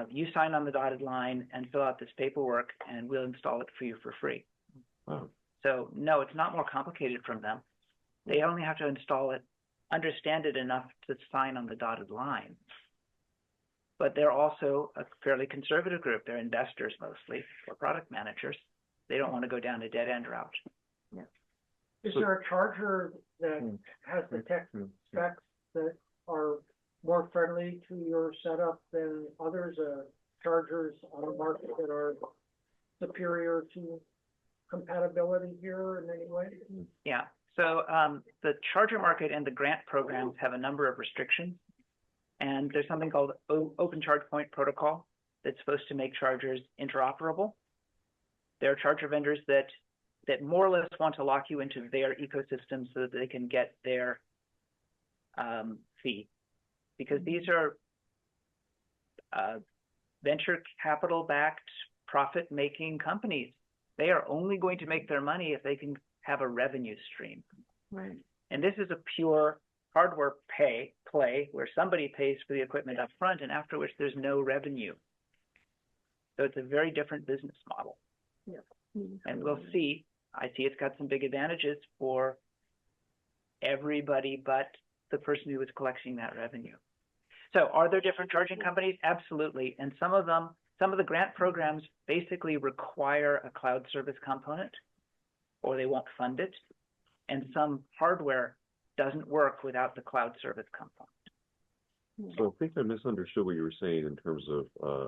You sign on the dotted line and fill out this paperwork, and we'll install it for you for free. Wow. So, no, it's not more complicated from them. They only have to install it, understand it enough to sign on the dotted line. But they're also a fairly conservative group. They're investors mostly, or product managers. They don't want to go down a dead-end route. Yeah. Is there a charger that has the tech specs that are more friendly to your setup than others? Chargers on the market that are superior to compatibility here in any way? Yeah. So the charger market and the grant programs have a number of restrictions. And there's something called Open Charge Point Protocol that's supposed to make chargers interoperable. There are charger vendors that more or less want to lock you into their ecosystem so that they can get their fee. Because these are venture capital-backed, profit-making companies. They are only going to make their money if they can have a revenue stream. Right. And this is a pure hardware play where somebody pays for the equipment up front and after which there's no revenue. So it's a very different business model. Yeah. And we'll see. I see it's got some big advantages for everybody but the person who is collecting that revenue. So are there different charging companies? Absolutely. And some of the grant programs basically require a cloud service component or they won't fund it. And some hardware doesn't work without the cloud service component. So I think I misunderstood what you were saying in terms of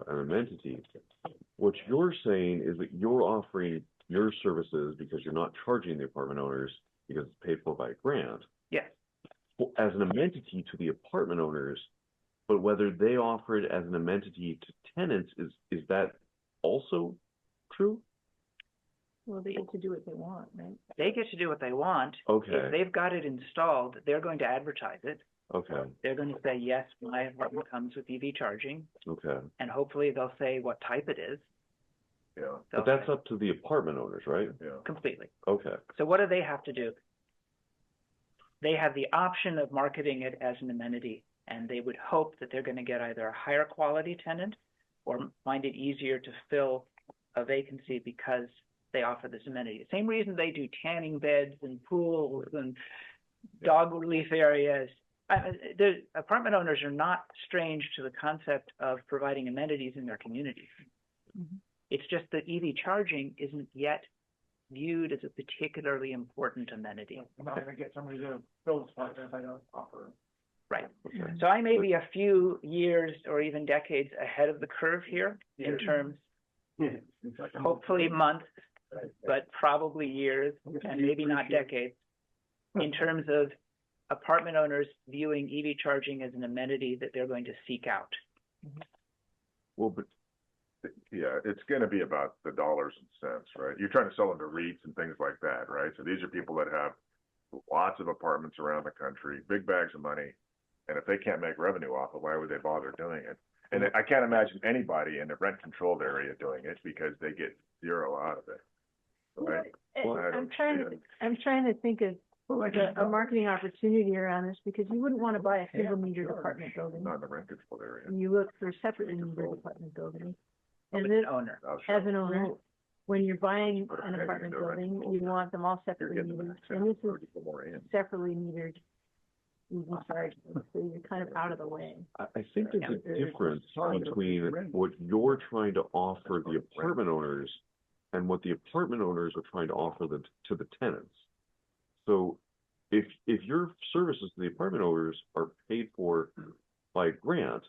an entity. What you're saying is that you're offering your services because you're not charging the apartment owners because it's paid for by a grant. Yes. As an amenity to the apartment owners, but whether they offer it as an amenity to tenants, is that also true? Well, they get to do what they want, right? They get to do what they want. Okay. If they've got it installed, they're going to advertise it. Okay. They're going to say, yes, my apartment comes with EV charging. Okay. And hopefully they'll say what type it is. Yeah. But that's up to the apartment owners, right? Yeah. Completely. Okay. So what do they have to do? They have the option of marketing it as an amenity, and they would hope that they're going to get either a higher quality tenant or find it easier to fill a vacancy because they offer this amenity. Same reason they do tanning beds and pools and dog relief areas. The apartment owners are not strange to the concept of providing amenities in their communities. Mm-hmm. It's just that EV charging isn't yet viewed as a particularly important amenity. I'm not gonna get somebody to build a spot if I don't offer. Right. Okay. So I may be a few years or even decades ahead of the curve here in terms, hopefully months, but probably years and maybe not decades, in terms of apartment owners viewing EV charging as an amenity that they're going to seek out. Well, but yeah, it's going to be about the dollars and cents, right? You're trying to sell them to REITs and things like that, right? So these are people that have lots of apartments around the country, big bags of money. And if they can't make revenue off it, why would they bother doing it? And I can't imagine anybody in the rent controlled area doing it because they get zero out of it. Right? Well, I'm trying to think of a marketing opportunity around this, because you wouldn't want to buy a single metered apartment building. Not in the rent controlled area. You look for separately metered apartment buildings. And As this, an owner. as an owner, when you're buying an apartment building, you want them all separately metered. And this is separately metered EV charging, so you're kind of out of the way. I think there's a difference between what you're trying to offer the apartment owners and what the apartment owners are trying to offer to the tenants. So if your services to the apartment owners are paid for by a grant,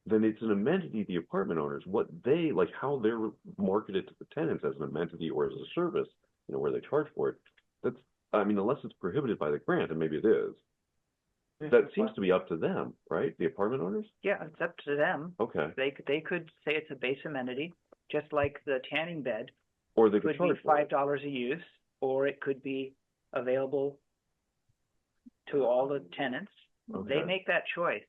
then it's an amenity to the apartment owners. What they, like how they're marketed to the tenants as an amenity or as a service, where they charge for it, that's, I mean, unless it's prohibited by the grant, and maybe it is, that seems to be up to them, right? The apartment owners? Yeah, it's up to them. Okay. They could say it's a base amenity, just like the tanning bed. Or they could could be $5 a use, or it could be available to all the tenants. Okay. They make that choice.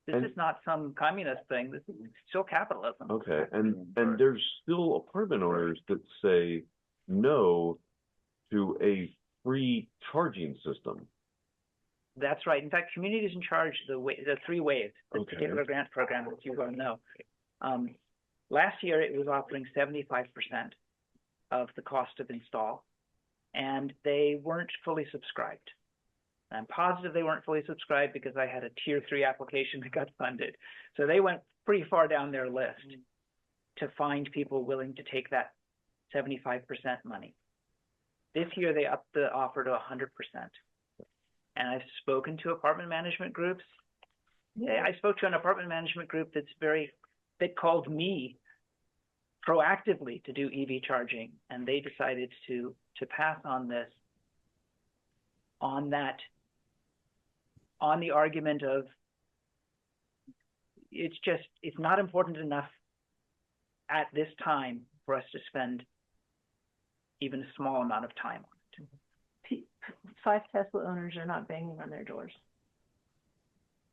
This is not some communist thing. This is still capitalism. Okay, and there's still apartment owners that say no to a free charging system. That's right. In fact, communities in charge, the 3 waves, this particular grant program that you well know. Last year, it was offering 75% of the cost of install, and they weren't fully subscribed. I'm positive they weren't fully subscribed because I had a tier 3 application that got funded. So they went pretty far down their list to find people willing to take that 75% money. This year, they upped the offer to 100%. And I've spoken to apartment management groups. I spoke to an apartment management group that called me proactively to do EV charging, and they decided to pass on this on that, on the argument of it's not important enough at this time for us to spend even a small amount of time on it. 5 Tesla owners are not banging on their doors.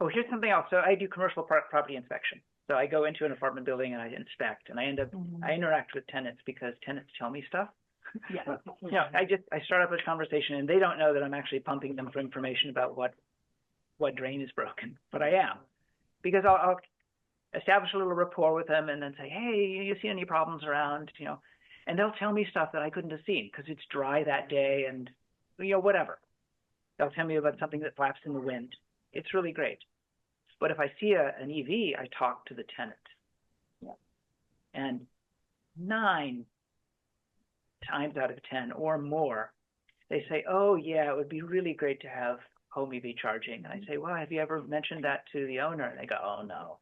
Oh, here's something else. So I do commercial property inspection. So I go into an apartment building and I inspect, and I interact with tenants because tenants tell me stuff. Yeah. You know, I start up a conversation and they don't know that I'm actually pumping them for information about what drain is broken, but I am, because I'll establish a little rapport with them and then say, hey, you see any problems around, you know, and they'll tell me stuff that I couldn't have seen because it's dry that day and, you know, whatever. They'll tell me about something that flaps in the wind. It's really great. But if I see an EV, I talk to the tenant. Yeah. And 9 times out of 10 or more, they say, oh, yeah, it would be really great to have home EV charging. And I say, well, have you ever mentioned that to the owner? And they go, oh, no.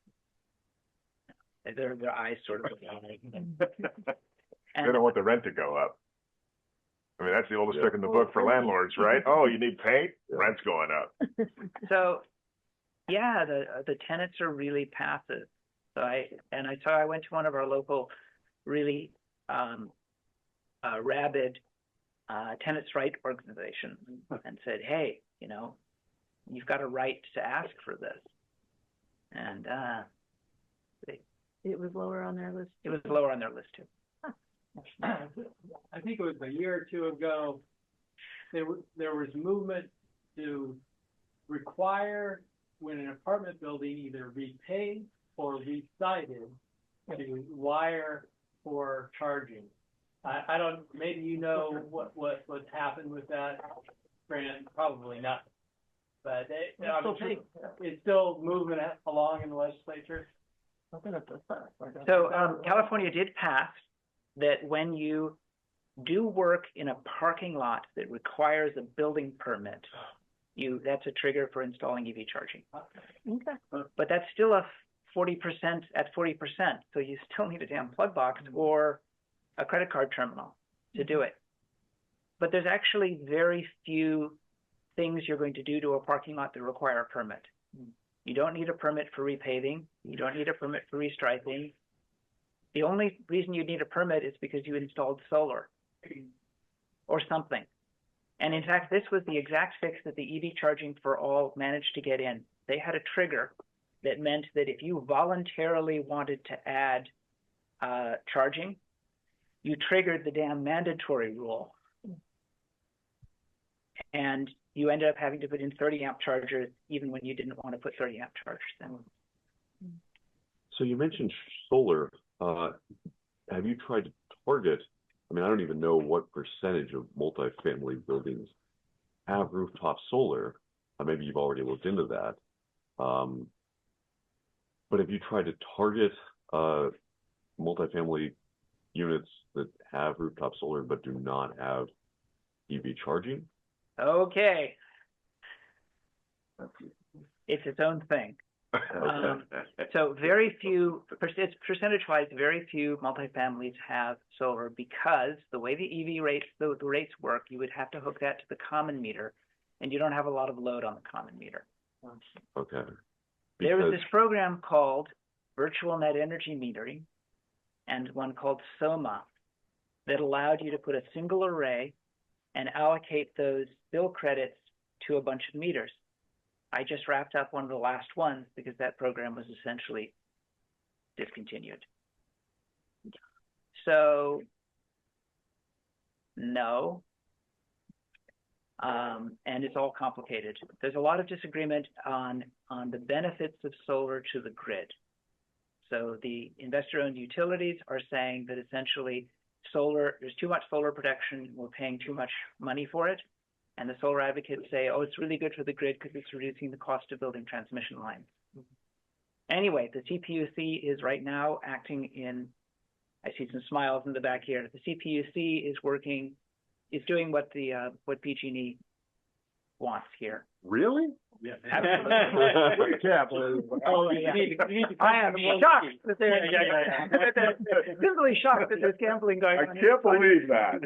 Their eyes sort of They don't want the rent to go up. I mean, that's the oldest trick in the book for landlords, right? Oh, you need paint? Rent's going up. So, yeah, the tenants are really passive. So I went to one of our local really rabid tenants' right organizations and said, hey, you know, you've got a right to ask for this. And it was lower on their list. It was lower on their list too. I think it was a year or two ago, there was movement to require when an apartment building either repaved or re-sided to wire for charging. I don't, maybe you know what's happened with that, Grant, probably not. But it's still moving along in the legislature. So California did pass that when you do work in a parking lot that requires a building permit, that's a trigger for installing EV charging. Okay. But that's still a 40% at 40%. So you still need a damn plug box or a credit card terminal to do it. But there's actually very few things you're going to do to a parking lot that require a permit. You don't need a permit for repaving. You don't need a permit for restriping. The only reason you need a permit is because you installed solar or something. And in fact, this was the exact fix that the EV charging for all managed to get in. They had a trigger that meant that if you voluntarily wanted to add charging, you triggered the damn mandatory rule. And you ended up having to put in 30 amp chargers even when you didn't want to put 30 amp chargers in. So you mentioned solar. Have you tried to target, I mean, I don't even know what percentage of multifamily buildings have rooftop solar. Maybe you've already looked into that. But have you tried to target multifamily units that have rooftop solar but do not have EV charging? Okay. It's its own thing. So very few, percentage-wise, very few multifamilies have solar because the way the EV rates, the rates work, you would have to hook that to the common meter, and you don't have a lot of load on the common meter. Okay. There was this program called Virtual Net Energy Metering and one called SOMA that allowed you to put a single array and allocate those bill credits to a bunch of meters. I just wrapped up one of the last ones because that program was essentially discontinued. So, no. And it's all complicated. There's a lot of disagreement on the benefits of solar to the grid. So the investor-owned utilities are saying that essentially there's too much solar production, we're paying too much money for it. And the solar advocates say, oh, it's really good for the grid because it's reducing the cost of building transmission lines. Anyway, the CPUC is right now acting in, I see some smiles in the back here. The CPUC is doing what PG&E wants here. Really? Yeah. Oh, yeah. I am shocked that there's simply shocked that there's gambling going on. I can't believe that.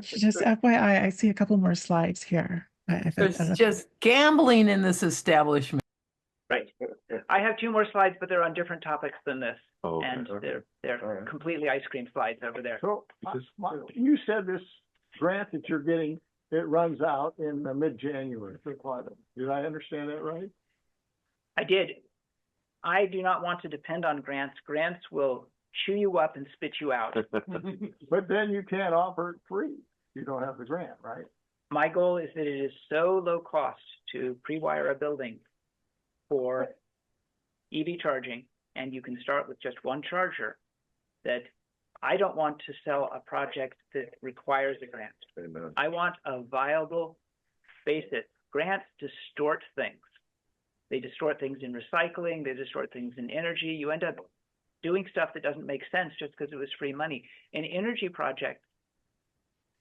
Just FYI, I see a couple more slides here. There's just gambling in this establishment. Right. I have two more slides, but they're on different topics than this. Oh, okay. And they're completely ice cream slides over there. So, you said this grant that you're getting, it runs out in mid-January for climate. Did I understand that right? I did. I do not want to depend on grants. Grants will chew you up and spit you out. But then you can't offer it free. You don't have the grant, right? My goal is that it is so low cost to pre-wire a building for EV charging, and you can start with just one charger, that I don't want to sell a project that requires a grant. Amen. I want a viable basis. Grants distort things. They distort things in recycling. They distort things in energy. You end up doing stuff that doesn't make sense just because it was free money. In energy projects,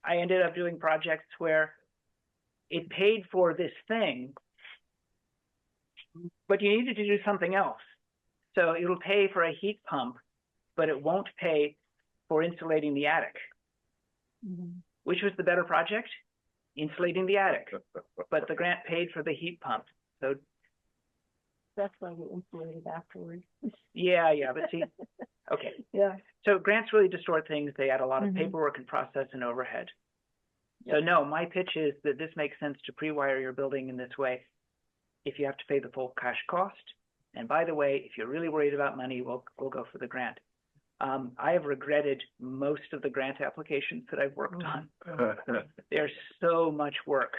I ended up doing projects where it paid for this thing, but you needed to do something else. So it'll pay for a heat pump, but it won't pay for insulating the attic. Which was the better project? Insulating the attic. But the grant paid for the heat pump. So That's why we insulated afterwards. yeah, but see, okay. Yeah. So grants really distort things. They add a lot of paperwork and process and overhead. So no, my pitch is that this makes sense to pre-wire your building in this way if you have to pay the full cash cost. And by the way, if you're really worried about money, we'll go for the grant. I have regretted most of the grant applications that I've worked on. There's so much work.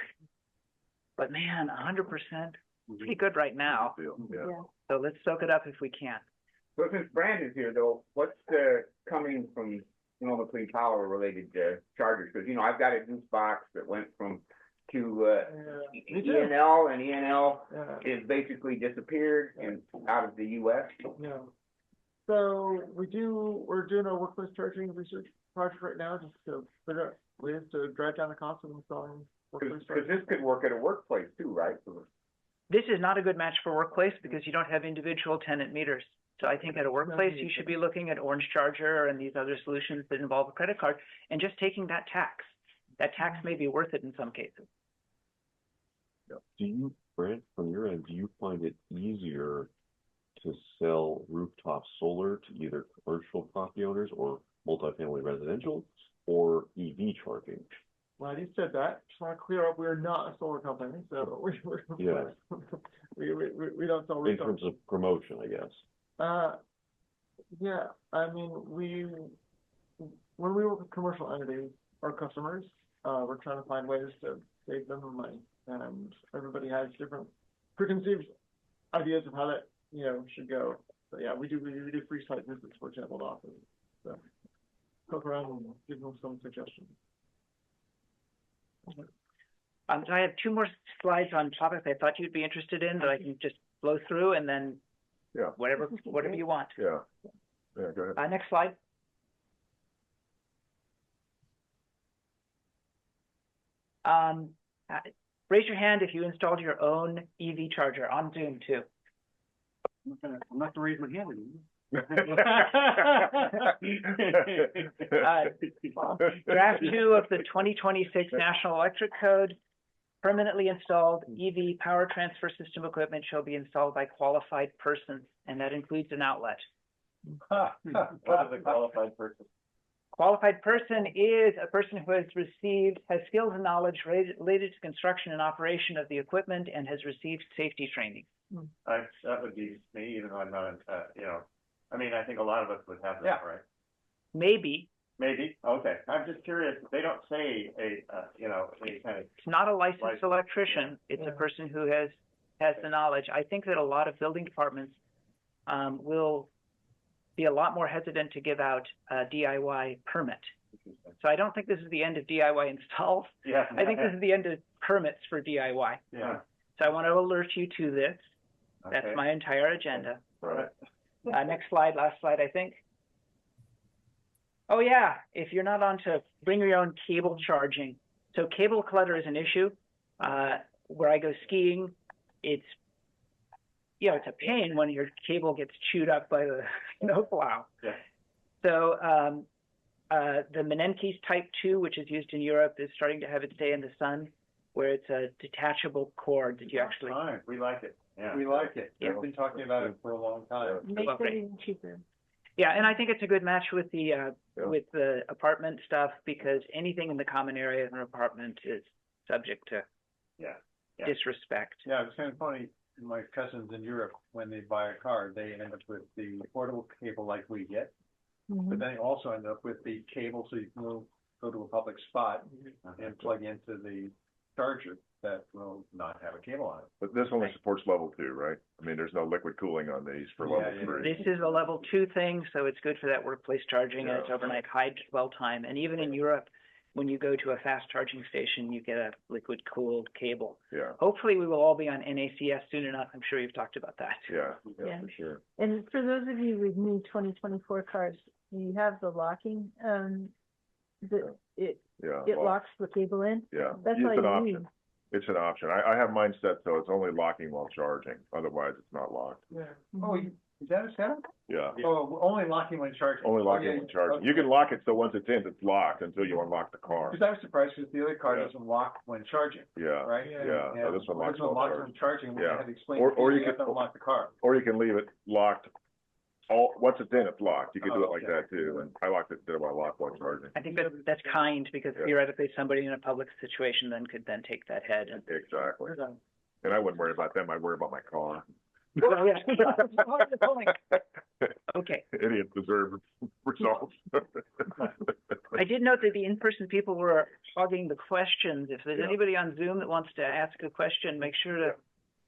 But man, 100%, pretty good right now. So let's soak it up if we can. So since Brand is here, though, what's coming from Sonoma Clean Power related chargers? Because, I've got a juice box that went to ENL, and ENL is basically disappeared and out of the U.S. Yeah. So we're doing a workplace charging research project right now just to figure out ways to drive down the cost of installing workplace charging. Because this could work at a workplace too, right? This is not a good match for workplace because you don't have individual tenant meters. So I think at a workplace, you should be looking at Orange Charger and these other solutions that involve a credit card and just taking that tax. That tax may be worth it in some cases. Do you, Brent, from your end, do you find it easier to sell rooftop solar to either commercial property owners or multifamily residential or EV charging? Well, you said that. Just want to clear up, we're not a solar company, so we don't sell in terms of promotion, I guess. Yeah, I mean, when we work with commercial entities or customers, we're trying to find ways to save them money, and everybody has different preconceived ideas of how that should go. So yeah, we do free site visits, for example, to office. So poke around and give them some suggestions. So I have two more slides on topics I thought you'd be interested in that I can just blow through, and then whatever you want. Yeah, go ahead. Next slide. Raise your hand if you installed your own EV charger on Zoom too. I'm not gonna raise my hand anymore. Draft 2 of the 2026 National Electric Code. Permanently installed EV power transfer system equipment shall be installed by qualified persons, and that includes an outlet. What is a qualified person? Qualified person is a person who has skills and knowledge related to construction and operation of the equipment and has received safety training. That would be me, even though I'm not, I mean, I think a lot of us would have that, right? Maybe. Maybe, okay. I'm just curious, they don't say any kind of. It's not a licensed electrician. It's a person who has the knowledge. I think that a lot of building departments will be a lot more hesitant to give out a DIY permit. So I don't think this is the end of DIY installs. Yeah. I think this is the end of permits for DIY. Yeah. So I want to alert you to this. That's my entire agenda. Right. Next slide, last slide, I think. Oh yeah, if you're not on to bring your own cable charging. So cable clutter is an issue. Where I go skiing, it's it's a pain when your cable gets chewed up by the snowplow. Yeah. So the Menenkes Type 2, which is used in Europe, is starting to have its day in the sun. where it's a detachable cord that you actually. Fine, we like it. Yeah. We like it. Yeah. We've been talking about it for a long time. Makes Well, it great. even cheaper. Yeah, and I think it's a good match with the apartment stuff, because anything in the common area of an apartment is subject to Yeah. disrespect. Yeah, it's kind of funny. My cousins in Europe, when they buy a car, they end up with the portable cable like we get, but then they also end up with the cable so you can go to a public spot and plug into the charger that will not have a cable on it. But this only supports level 2, right? I mean, there's no liquid cooling on these for level 3. This is a level 2 thing, so it's good for that workplace charging, and it's overnight high dwell time. And even in Europe, when you go to a fast charging station, you get a liquid cooled cable. Yeah. Hopefully we will all be on NACS soon enough. I'm sure you've talked about that. Yeah, Yeah. for sure. And for those of you with new 2024 cars, you have the locking, it locks the cable in. Yeah. That's It's all an you option. need. It's an option. I have mine set so it's only locking while charging. Otherwise, it's not locked. Yeah. Oh, is that a setup? Yeah. Oh, only locking when charging. Only locking yeah, when charging. You can lock it so once it's in, it's locked until you unlock the car. Because I was surprised because the other car doesn't lock when charging. Yeah. Right? Yeah. No, this one locks while when charging. We Yeah. had to explain. Or you have can to unlock the car. Or you can leave it locked. Once it's in, it's locked. You could do it like okay. that too. And I locked it, did it while locked while charging. I think that's kind, because theoretically somebody in a public situation could take that head and. Exactly. And I wouldn't worry about them. I'd worry about my car. Oh, yeah. Okay. Idiots deserve results. I did note that the in-person people were hogging the questions. If there's Yeah. anybody on Zoom that wants to ask a question, make sure to,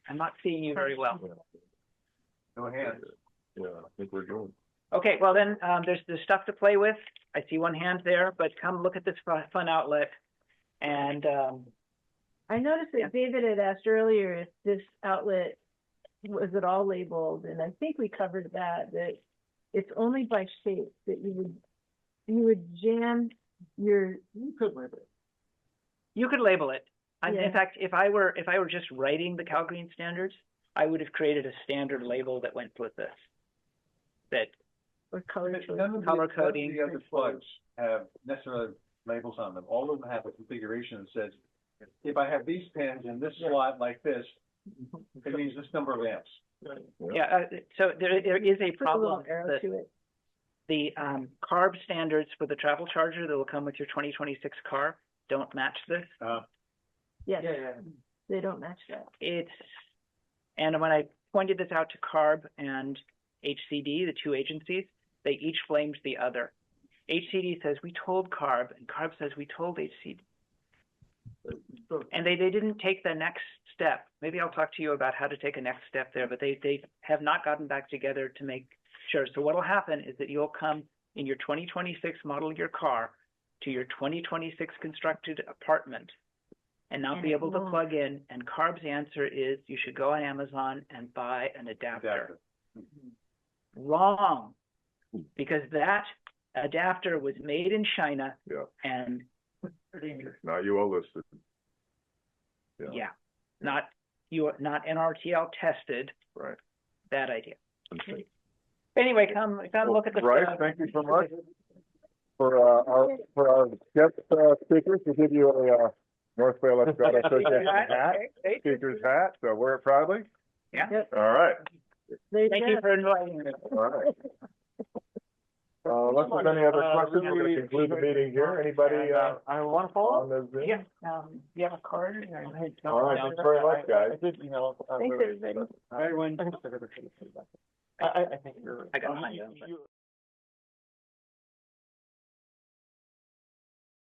I'm not seeing you very well. No hands. Yeah, I think we're good. Okay, well then, there's stuff to play with. I see one hand there, but come look at this fun outlet. And, I noticed that David had asked earlier if this outlet was at all labeled, and I think we covered that it's only by shape that you would jam you could label it. You could label it. Yeah. In fact, if I were just writing the Cal Green standards, I would have created a standard label that went with this. That or color coding. The other plugs have necessarily labels on them. All of them have a configuration that says, if I have these pins in this slot like this, it means this number of amps. Yeah, so there is a Put a problem. little arrow to it. The CARB standards for the travel charger that will come with your 2026 car don't match this. Yes, they don't match that. And when I pointed this out to CARB and HCD, the two agencies, they each blamed the other. HCD says, we told CARB, and CARB says, we told HCD. And they didn't take the next step. Maybe I'll talk to you about how to take a next step there, but they have not gotten back together to make sure. So what will happen is that you'll come in your 2026 model year car to your 2026 constructed apartment and not be able to plug in. And CARB's answer is you should go on Amazon and buy an adapter. Wrong, because that adapter was made in China and Not UL listed. not NRTL tested. Right. Bad idea. Anyway, come look at the. Bryce, thank you so much for our guest speakers. We'll give you a North Bay Electric Association hat, speaker's hat. So wear it proudly. Yeah. All right. Thank you for inviting me. All right. Unless there's any other questions, we're going to conclude the meeting here. Anybody I want to follow on the Zoom? Yeah. You have a card? All right. Thanks very much, guys. Thanks, everybody. Everyone. I think you're. I got mine.